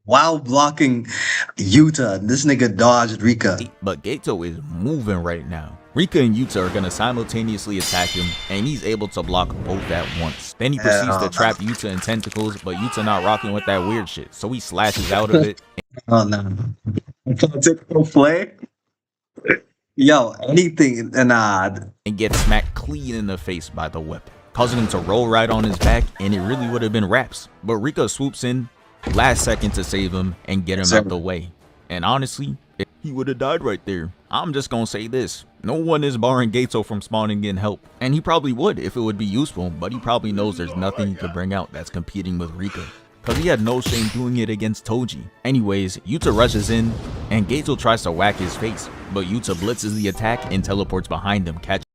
While blocking Yuta, this nigga dodged Rika. But Gato is moving right now. Rika and Yuta are gonna simultaneously attack him, and he's able to block both at once. Then he proceeds to trap Yuta in tentacles, but Yuta not rocking with that weird shit, so he slashes out of it. Oh no. Tentacle play? Yo, anything, nah. And gets smacked clean in the face by the weapon, causing him to roll right on his back, and it really would have been raps. But Rika swoops in last second to save him and get him out the way. And honestly, he would have died right there. I'm just gonna say this, no one is barring Gato from spawning in help, and he probably would if it would be useful, but he probably knows there's nothing he could bring out that's competing with Rika, cause he had no shame doing it against Toji. Anyways, Yuta rushes in and Gato tries to whack his face, but Yuta blitzes the attack and teleports behind him, catching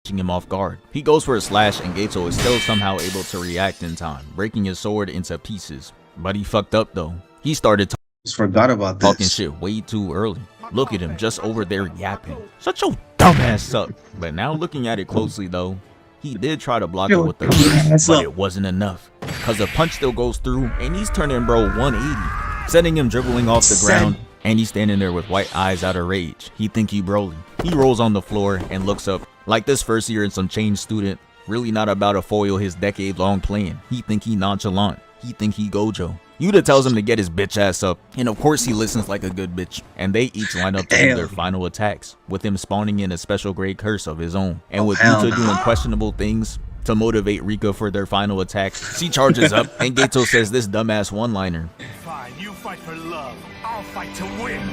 him off guard. He goes for a slash and Gato is still somehow able to react in time, breaking his sword into pieces. But he fucked up though. He started forgot about this. Talking shit way too early. Look at him just over there yapping. Shut your dumb ass up. But now looking at it closely though, he did try to block it with the curse, but it wasn't enough. Cause the punch still goes through and he's turning bro 180, sending him dribbling off the ground, and he's standing there with white eyes out of rage. He think he Broly. He rolls on the floor and looks up like this first year and some change student really not about to foil his decade-long plan. He think he nonchalant. He think he Gojo. Yuta tells him to get his bitch ass up, and of course he listens like a good bitch, and they each line up to do their final attacks, with him spawning in a special grade curse of his own. And with Yuta doing questionable things to motivate Rika for their final attacks, she charges up, and Gato says this dumbass one-liner. Fine, you fight for love, I'll fight to win.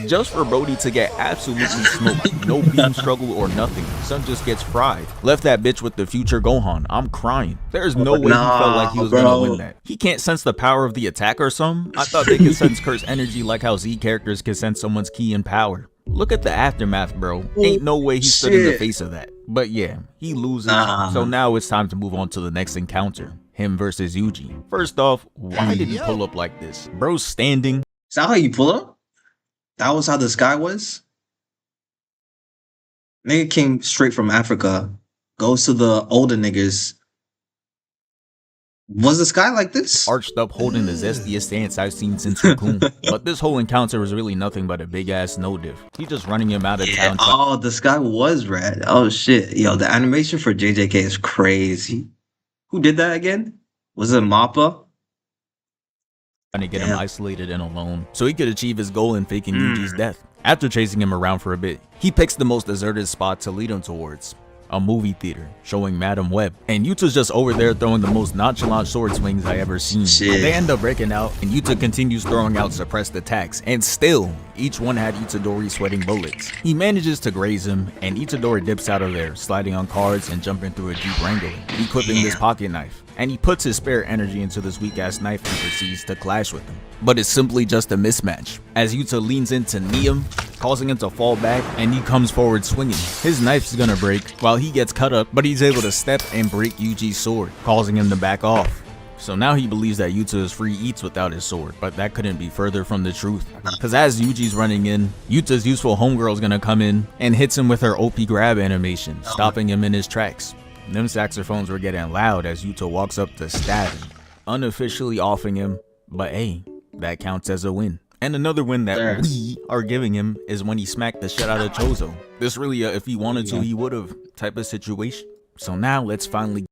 Just for Brody to get absolutely smoked. No beam struggle or nothing. Son just gets fried. Left that bitch with the future Gohan. I'm crying. There's no way he felt like he was gonna win that. He can't sense the power of the attack or something? I thought they could sense curse energy like how Z characters can sense someone's ki and power. Look at the aftermath, bro. Ain't no way he stood in the face of that. But yeah, he loses. So now it's time to move on to the next encounter. Him versus Yuji. First off, why did he pull up like this? Bro's standing. Is that how you pull up? That was how the sky was? Nigga came straight from Africa, goes to the older niggas, Was the sky like this? arched up holding the zestiest stance I've seen since Raccoon. But this whole encounter was really nothing but a big ass snow diff. He just running him out of town Oh, the sky was red. Oh shit. Yo, the animation for JJK is crazy. Who did that again? Was it Mappa? trying to get him Damn. isolated and alone so he could achieve his goal in faking Yuji's death. After chasing him around for a bit, he picks the most deserted spot to lead him towards. A movie theater showing Madam Web, and Yuta's just over there throwing the most nonchalant sword swings I ever seen. Shit. They end up breaking out, and Yuta continues throwing out suppressed attacks, and still, each one had Itadori sweating bullets. He manages to graze him, and Itadori dips out of there, sliding on cards and jumping through a Jeep Wrangler, equipping this pocket knife. And he puts his spare energy into this weak ass knife and proceeds to clash with him. But it's simply just a mismatch, as Yuta leans in to knee him, causing him to fall back, and he comes forward swinging. His knife's gonna break while he gets cut up, but he's able to step and break Yuji's sword, causing him to back off. So now he believes that Yuta is free eats without his sword, but that couldn't be further from the truth. Cause as Yuji's running in, Yuta's useful homegirl's gonna come in and hits him with her OP grab animation, stopping him in his tracks. Them saxophones were getting loud as Yuta walks up to stab him, unofficially offing him, but hey, that counts as a win. And another win that we are giving him is when he smacked the shit out of Chozo. This really if he wanted to, he would've type of situation. So now let's finally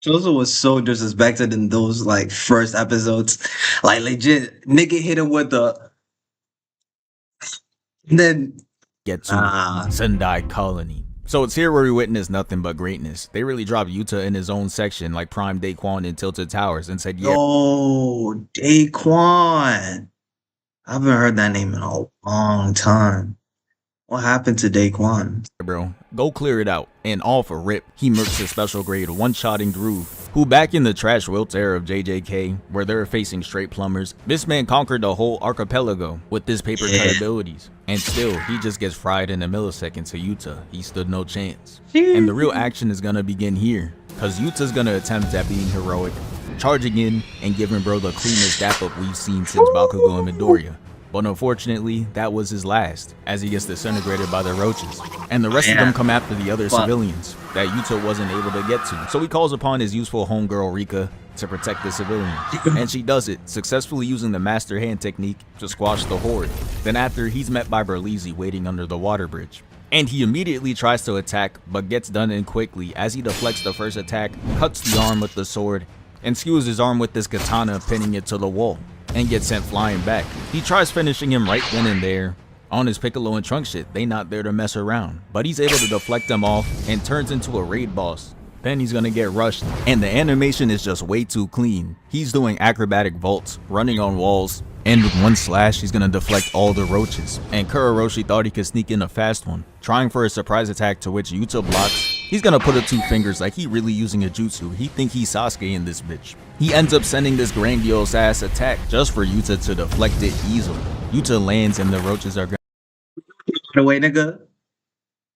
Chozo was so disrespected in those like first episodes. Like legit, nigga hit him with the. Then get to Sendai Colony. So it's here where we witness nothing but greatness. They really dropped Yuta in his own section like Prime Daquan in Tilted Towers and said, yeah. Oh, Daquan. I haven't heard that name in a long time. What happened to Daquan? Bro, go clear it out. And all for rip, he murks his special grade one-shotting Groove, who back in the trash wilt era of JJK, where they're facing straight plumbers, this man conquered the whole archipelago with his paper cut abilities. And still, he just gets fried in a millisecond to Yuta. He stood no chance. And the real action is gonna begin here, cause Yuta's gonna attempt at being heroic, charging in and giving bro the cleanest dap up we've seen since Bakugo and Midoriya. But unfortunately, that was his last, as he gets disintegrated by the roaches. And the rest of them come after the other civilians that Yuta wasn't able to get to. So he calls upon his useful homegirl Rika to protect the civilians. And she does it, successfully using the master hand technique to squash the horde. Then after, he's met by Berlizzi waiting under the water bridge. And he immediately tries to attack, but gets done in quickly as he deflects the first attack, cuts the arm with the sword, and skews his arm with this katana, pinning it to the wall, and gets sent flying back. He tries finishing him right then and there. On his Piccolo and Trunk shit, they not there to mess around, but he's able to deflect them off and turns into a raid boss. Then he's gonna get rushed, and the animation is just way too clean. He's doing acrobatic vaults, running on walls, and with one slash, he's gonna deflect all the roaches. And Kuroshi thought he could sneak in a fast one, trying for a surprise attack to which Yuta blocks. He's gonna put up two fingers like he really using a jutsu. He think he's Sasuke in this bitch. He ends up sending this grandiose ass attack just for Yuta to deflect it easily. Yuta lands and the roaches are gonna Get away, nigga.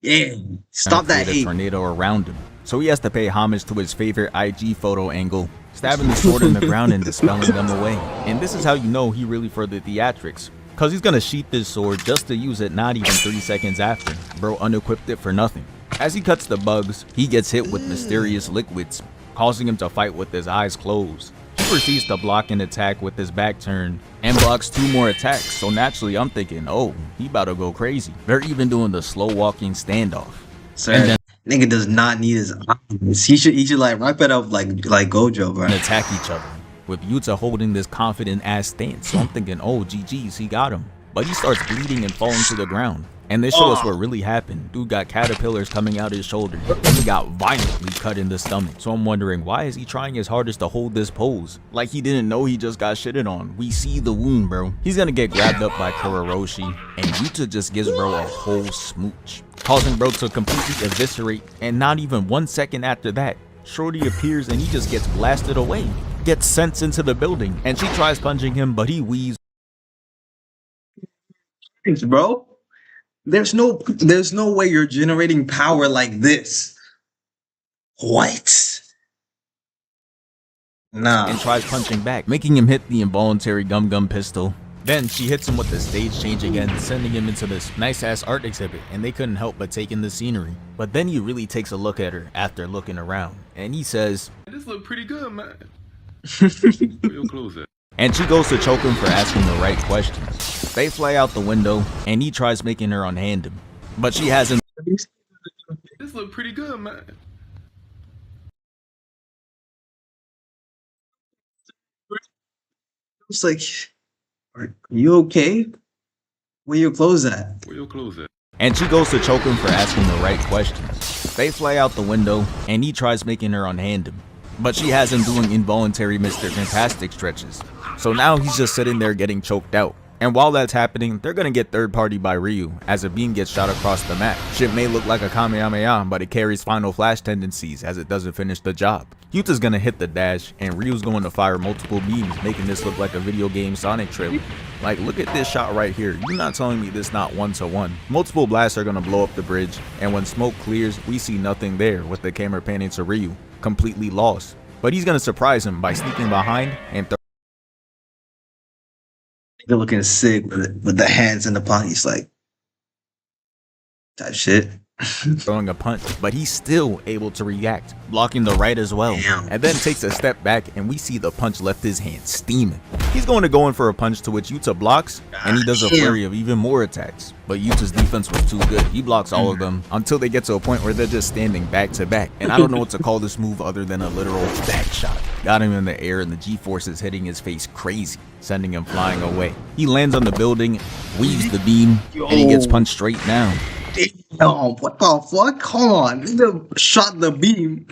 Yeah, stop that create a hate. tornado around him. So he has to pay homage to his favorite IG photo angle, stabbing the sword in the ground and dispelling them away. And this is how you know he really for the theatrics, cause he's gonna sheath this sword just to use it not even 3 seconds after. Bro unequipped it for nothing. As he cuts the bugs, he gets hit with mysterious liquids, causing him to fight with his eyes closed. He proceeds to block an attack with his back turned and blocks 2 more attacks, so naturally I'm thinking, oh, he about to go crazy. They're even doing the slow walking standoff. Sir, and then, nigga does not need his eyes. He should like wrap it up like Gojo, bro. And attack each other, with Yuta holding this confident ass stance. So I'm thinking, oh, GG's, he got him. But he starts bleeding and falling to the ground. And they show us what really happened. Dude got caterpillars coming out his shoulder, and he got violently cut in the stomach. So I'm wondering, why is he trying his hardest to hold this pose? Like he didn't know he just got shitted on. We see the wound, bro. He's gonna get grabbed up by Kuroshi, and Yuta just gives bro a whole smooch, causing bro to completely eviscerate. And not even 1 second after that, Shorty appears and he just gets blasted away, gets sent into the building, and she tries punching him, but he weaves. Thanks, bro. There's no way you're generating power like this. What? Nah. And tries punching back, making him hit the involuntary gum pistol. Then she hits him with the stage change again, sending him into this nice ass art exhibit, and they couldn't help but take in the scenery. But then he really takes a look at her after looking around, and he says, "This look pretty good, man." Where your clothes at? And she goes to choke him for asking the right questions. They fly out the window, and he tries making her unhand him. But she hasn't. This look pretty good, man. It's like, are you okay? Where your clothes at? Where your clothes at? And she goes to choke him for asking the right questions. They fly out the window, and he tries making her unhand him. But she has him doing involuntary Mr. Fantastic stretches. So now he's just sitting there getting choked out. And while that's happening, they're gonna get third party by Ryu as a beam gets shot across the map. Shit may look like a Kamehameha, but it carries Final Flash tendencies as it doesn't finish the job. Yuta's gonna hit the dash, and Ryu's going to fire multiple beams, making this look like a video game Sonic trailer. Like, look at this shot right here. You're not telling me this not 1-to-1. Multiple blasts are gonna blow up the bridge, and when smoke clears, we see nothing there with the camera panning to Ryu, completely lost. But he's gonna surprise him by sneaking behind and They're looking sick with the hands in the pockets, like type shit. throwing a punch, but he's still able to react, blocking the right as well. Damn. And then takes a step back, and we see the punch left his hand steaming. He's going to go in for a punch, to which Yuta blocks, and he does a flurry of even more attacks. But Yuta's defense was too good. He blocks all of them until they get to a point where they're just standing back to back. And I don't know what to call this move other than a literal back shot. Got him in the air, and the G-force is hitting his face crazy, sending him flying away. He lands on the building, weaves the beam, and he gets punched straight down. Damn, what the fuck? Hold on. Nigga shot the beam.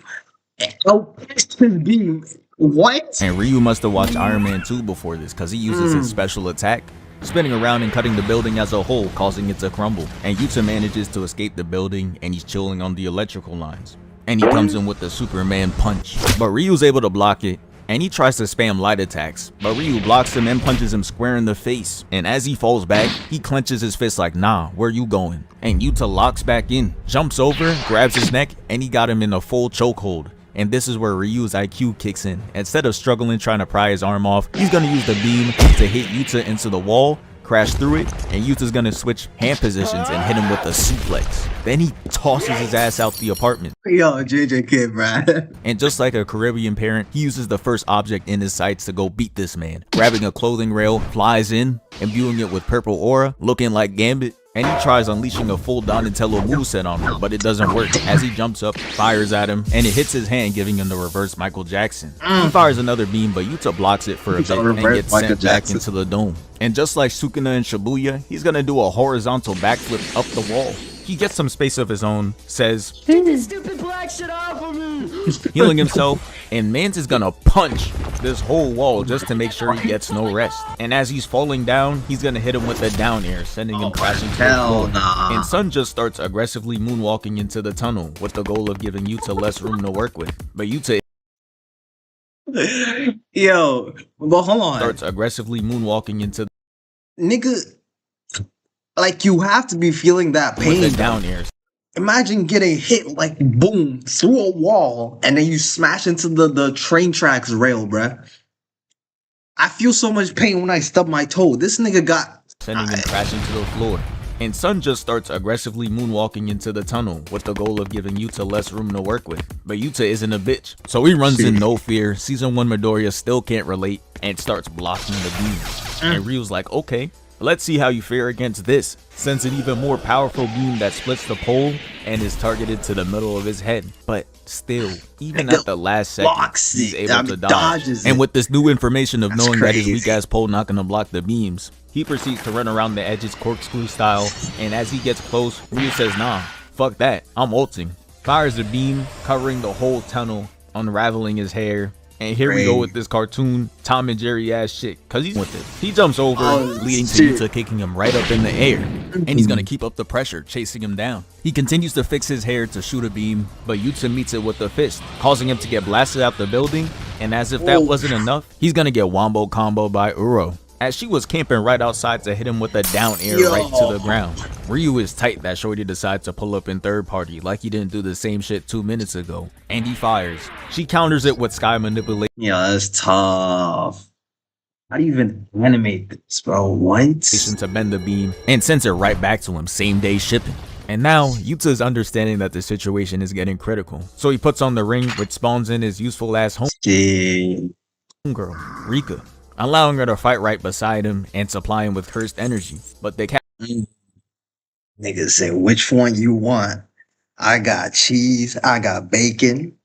Oh, his beam. What? And Ryu must have watched Iron Man 2 before this, because he uses his special attack, spinning around and cutting the building as a whole, causing it to crumble. And Yuta manages to escape the building, and he's chilling on the electrical lines. And he comes in with the Superman punch. But Ryu's able to block it, and he tries to spam light attacks, but Ryu blocks him and punches him square in the face. And as he falls back, he clenches his fist like, nah, where you going? And Yuta locks back in, jumps over, grabs his neck, and he got him in a full chokehold. And this is where Ryu's IQ kicks in. Instead of struggling trying to pry his arm off, he's gonna use the beam to hit Yuta into the wall, crash through it, and Yuta's gonna switch hand positions and hit him with a suplex. Then he tosses his ass out the apartment. Yo, JJ Kid, bruh. And just like a Caribbean parent, he uses the first object in his sights to go beat this man. Grabbing a clothing rail, flies in, imbuing it with purple aura, looking like Gambit. And he tries unleashing a full Donatello moveset on him, but it doesn't work. As he jumps up, fires at him, and it hits his hand, giving him the reverse Michael Jackson. He fires another beam, but Yuta blocks it for a bit and gets sent back into the dome. And just like Sukuna and Shibuya, he's gonna do a horizontal backflip up the wall. He gets some space of his own, says, "Take this stupid black shit off of me!" healing himself, and Mans is gonna punch this whole wall just to make sure he gets no rest. And as he's falling down, he's gonna hit him with a down air, sending him crashing to the floor. Nah. And Sun just starts aggressively moonwalking into the tunnel with the goal of giving Yuta less room to work with. But Yuta Yo, but hold on. starts aggressively moonwalking into Nigga, like, you have to be feeling that pain. with the down airs. Imagine getting hit, like, boom, through a wall, and then you smash into the train tracks rail, bruh. I feel so much pain when I stub my toe. This nigga got... Sending him crashing to the floor. And Sun just starts aggressively moonwalking into the tunnel with the goal of giving Yuta less room to work with. But Yuta isn't a bitch, so he runs in no fear. Season 1 Midoriya still can't relate and starts blocking the beam. And Ryu's like, okay, let's see how you fare against this. Sends an even more powerful beam that splits the pole and is targeted to the middle of his head. But still, even at the last second, he's able to dodge. And with this new information of knowing that his weak ass pole not gonna block the beams, he proceeds to run around the edges corkscrew style. And as he gets close, Ryu says, nah, fuck that, I'm ulting. Fires a beam, covering the whole tunnel, unraveling his hair. And here we go with this cartoon Tom and Jerry ass shit, cause he's with it. He jumps over, leading to Yuta kicking him right up in the air. And he's gonna keep up the pressure, chasing him down. He continues to fix his hair to shoot a beam, but Yuta meets it with a fist, causing him to get blasted out the building. And as if that wasn't enough, he's gonna get wombo combo by Uro, as she was camping right outside to hit him with a down air right to the ground. Ryu is tight that Shorty decides to pull up in third party like he didn't do the same shit 2 minutes ago, and he fires. She counters it with sky manipulation Yeah, that's tough. How do you even animate this, bro? What? to bend the beam and sends it right back to him, same day shipping. And now, Yuta is understanding that the situation is getting critical, so he puts on the ring, which spawns in his useful ass home. Shit. girl, Rika, allowing her to fight right beside him and supply him with cursed energy. But they Nigga said, which one you want? I got cheese. I got bacon.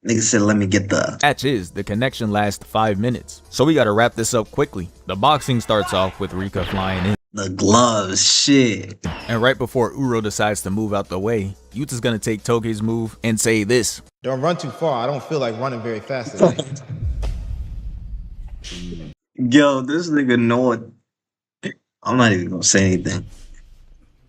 Nigga said, let me get the catch is the connection lasts 5 minutes. So we gotta wrap this up quickly. The boxing starts off with Rika flying in. the gloves. Shit. And right before Uro decides to move out the way, Yuta's gonna take Toge's move and say this. Don't run too far. I don't feel like running very fast today. Yo, this nigga know it. I'm not even gonna say anything.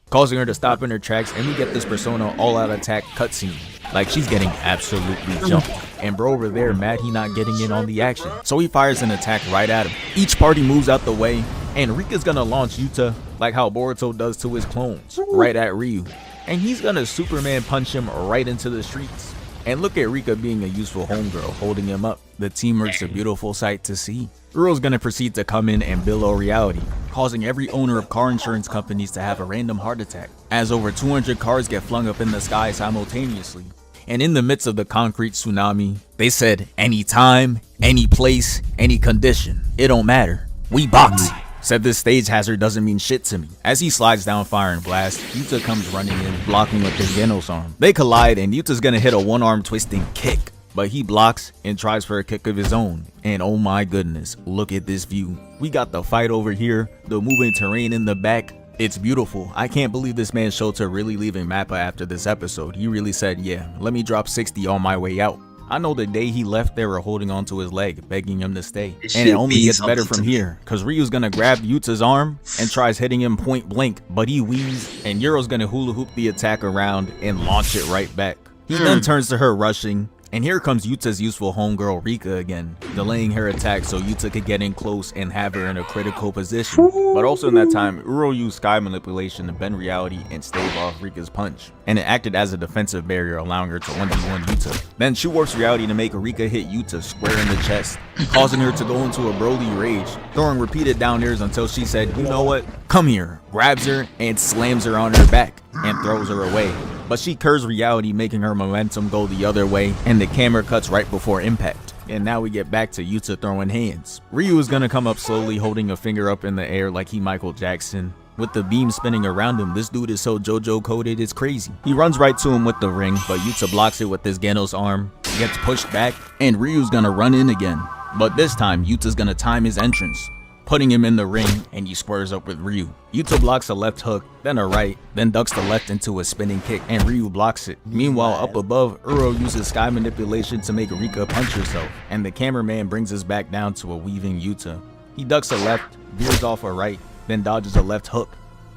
Causing her to stop in her tracks, and we get this Persona all-out attack cutscene. Like she's getting absolutely jumped. And bro over there mad he not getting in on the action. So he fires an attack right at him. Each party moves out the way, and Rika's gonna launch Yuta like how Boruto does to his clones, right at Ryu. And he's gonna Superman punch him right into the streets. And look at Rika being a useful homegirl, holding him up. The teamwork's a beautiful sight to see. Uro's gonna proceed to come in and billow reality, causing every owner of car insurance companies to have a random heart attack, as over 200 cars get flung up in the sky simultaneously. And in the midst of the concrete tsunami, they said, anytime, any place, any condition, it don't matter. We box. Said this stage hazard doesn't mean shit to me. As he slides down Fire and Blast, Yuta comes running in, blocking with his Genos arm. They collide and Yuta's gonna hit a one-arm twisting kick, but he blocks and tries for a kick of his own. And oh my goodness, look at this view. We got the fight over here, the moving terrain in the back. It's beautiful. I can't believe this man Shota really leaving Mappa after this episode. He really said, yeah, let me drop 60 on my way out. I know the day he left they were holding onto his leg, begging him to stay. And it only gets better from here, cause Ryu's gonna grab Yuta's arm and tries hitting him point blank, but he weaves, and Yuro's gonna hula hoop the attack around and launch it right back. He then turns to her rushing, and here comes Yuta's useful homegirl Rika again, delaying her attack so Yuta could get in close and have her in a critical position. But also in that time, Uro used sky manipulation to bend reality and stave off Rika's punch, and it acted as a defensive barrier, allowing her to 1v1 Yuta. Then she warps reality to make Rika hit Yuta square in the chest, causing her to go into a Broly rage, throwing repeated down airs until she said, you know what, come here, grabs her and slams her on her back and throws her away. But she curves reality, making her momentum go the other way, and the camera cuts right before impact. And now we get back to Yuta throwing hands. Ryu is gonna come up slowly, holding a finger up in the air like he Michael Jackson. With the beam spinning around him, this dude is so JoJo coded, it's crazy. He runs right to him with the ring, but Yuta blocks it with his Genos arm, gets pushed back, and Ryu's gonna run in again. But this time, Yuta's gonna time his entrance, putting him in the ring, and he squares up with Ryu. Yuta blocks a left hook, then a right, then ducks the left into a spinning kick, and Ryu blocks it. Meanwhile, up above, Uro uses sky manipulation to make Rika punch herself, and the cameraman brings us back down to a weaving Yuta. He ducks a left, veers off a right, then dodges a left hook,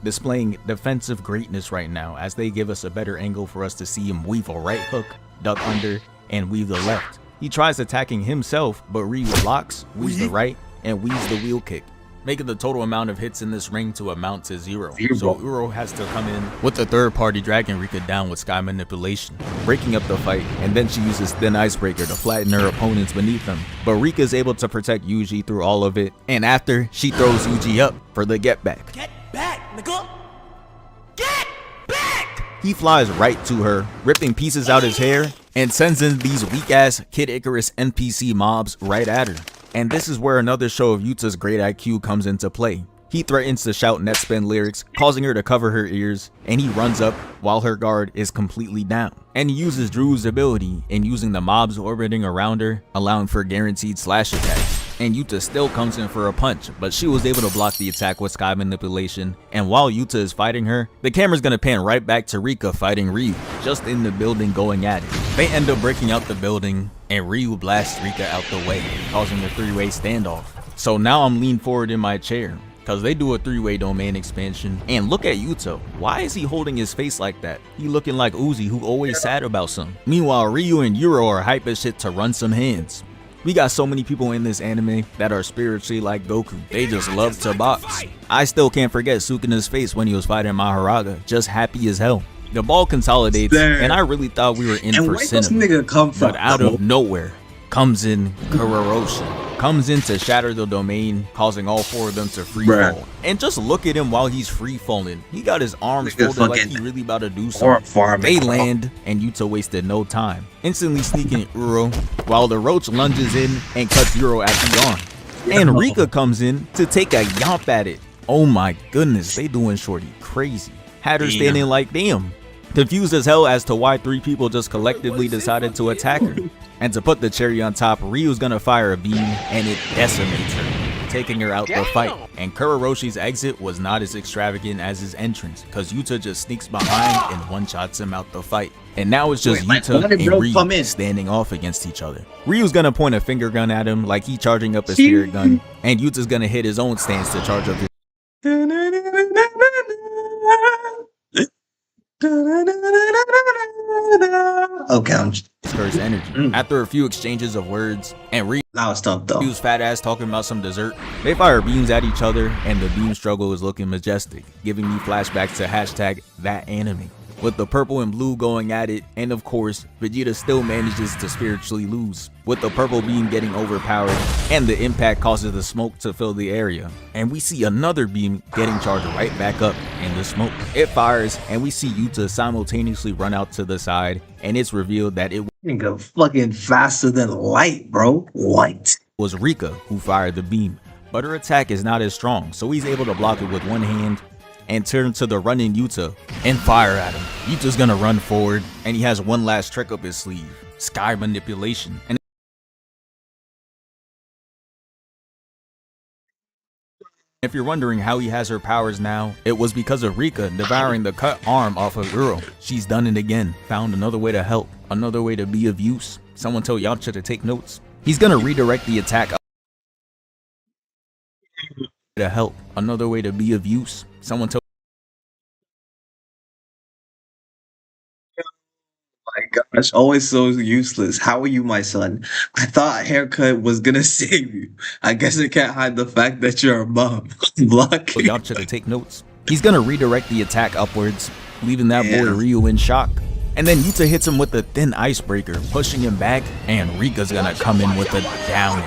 displaying defensive greatness right now as they give us a better angle for us to see him weave a right hook, duck under, and weave the left. He tries attacking himself, but Ryu blocks, weaves the right, and weaves the wheel kick, making the total amount of hits in this ring to amount to 0. So Uro has to come in with the third party, dragging Rika down with sky manipulation, breaking up the fight, and then she uses thin icebreaker to flatten her opponents beneath them. But Rika is able to protect Yuji through all of it, and after, she throws Yuji up for the get back. Get back, nigga! Get back! He flies right to her, ripping pieces out his hair, and sends in these weak ass Kid Icarus NPC mobs right at her. And this is where another show of Yuta's great IQ comes into play. He threatens to shout net spin lyrics, causing her to cover her ears, and he runs up while her guard is completely down. And he uses Drew's ability in using the mobs orbiting around her, allowing for guaranteed slash attacks. And Yuta still comes in for a punch, but she was able to block the attack with sky manipulation. And while Yuta is fighting her, the camera's gonna pan right back to Rika fighting Ryu, just in the building going at it. They end up breaking out the building, and Ryu blasts Rika out the way, causing a 3-way standoff. So now I'm leaned forward in my chair, cause they do a 3-way domain expansion. And look at Yuta, why is he holding his face like that? He looking like Uzi, who always sad about something. Meanwhile, Ryu and Uro are hype as shit to run some hands. We got so many people in this anime that are spiritually like Goku. They just love to box. I still can't forget Sukuna's face when he was fighting Maharaga, just happy as hell. The ball consolidates, and I really thought we were in for cinema. But out of nowhere comes in Kuroroshi. comes in to shatter the domain, causing all 4 of them to free fall. And just look at him while he's free falling. He got his arms folded like he really about to do something. They land, and Yuta wasted no time, instantly sneaking Uro, while the roach lunges in and cuts Uro at the arm. And Rika comes in to take a yomp at it. Oh my goodness, they doing Shorty crazy. Had her standing like damn. Confused as hell as to why 3 people just collectively decided to attack her. And to put the cherry on top, Ryu's gonna fire a beam and it decimates her, taking her out the fight. And Kuroroshi's exit was not as extravagant as his entrance, cause Yuta just sneaks behind and one-shots him out the fight. And now it's just Yuta and Ryu standing off against each other. Ryu's gonna point a finger gun at him like he charging up a spirit gun, and Yuta's gonna hit his own stance to charge up his curse energy. After a few exchanges of words, and Ryu's fat ass talking about some dessert, they fire beams at each other, and the beam struggle is looking majestic, giving me flashbacks to #thatanime. With the purple and blue going at it, and of course, Vegeta still manages to spiritually lose, with the purple beam getting overpowered, and the impact causes the smoke to fill the area. And we see another beam getting charged right back up in the smoke. It fires, and we see Yuta simultaneously run out to the side, and it's revealed that it go fucking faster than light, bro. What? Was Rika who fired the beam, but her attack is not as strong, so he's able to block it with one hand and turn to the running Yuta and fire at him. Yuta's gonna run forward, and he has one last trick up his sleeve: sky manipulation. And if you're wondering how he has her powers now, it was because of Rika devouring the cut arm off of Uro. She's done it again, found another way to help, another way to be of use. Someone tell Yamcha to take notes. He's gonna redirect the attack to help, another way to be of use. Someone tell. My gosh, always so useless. How are you, my son? I thought haircut was gonna save you. I guess it can't hide the fact that you're a mom. Lucky. Yamcha to take notes. He's gonna redirect the attack upwards, leaving that boy Ryu in shock. And then Yuta hits him with a thin icebreaker, pushing him back, and Rika's gonna come in with a down.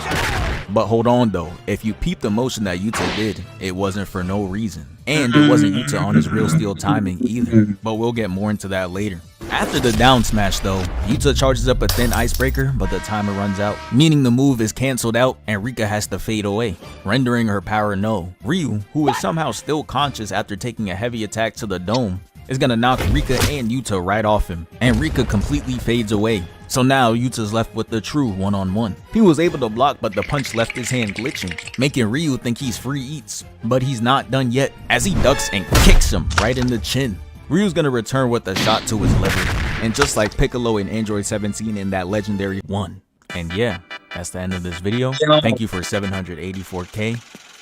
But hold on though, if you peep the motion that Yuta did, it wasn't for no reason. And it wasn't Yuta on his real steel timing either, but we'll get more into that later. After the down smash though, Yuta charges up a thin icebreaker, but the timer runs out, meaning the move is cancelled out and Rika has to fade away, rendering her power null. Ryu, who is somehow still conscious after taking a heavy attack to the dome, is gonna knock Rika and Yuta right off him, and Rika completely fades away. So now Yuta's left with the true one-on-one. He was able to block, but the punch left his hand glitching, making Ryu think he's free eats. But he's not done yet, as he ducks and kicks him right in the chin. Ryu's gonna return with a shot to his liver, and just like Piccolo in Android 17 in that legendary one. And yeah, that's the end of this video. Thank you for 784K.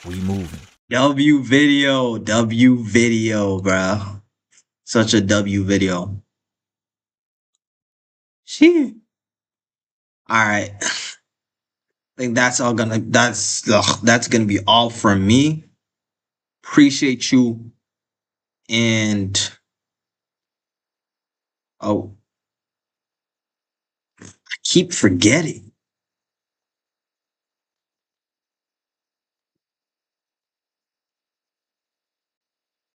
We moving. W video, bro. Such a W video. She. All right. I think that's gonna be all from me. Appreciate you. And I keep forgetting.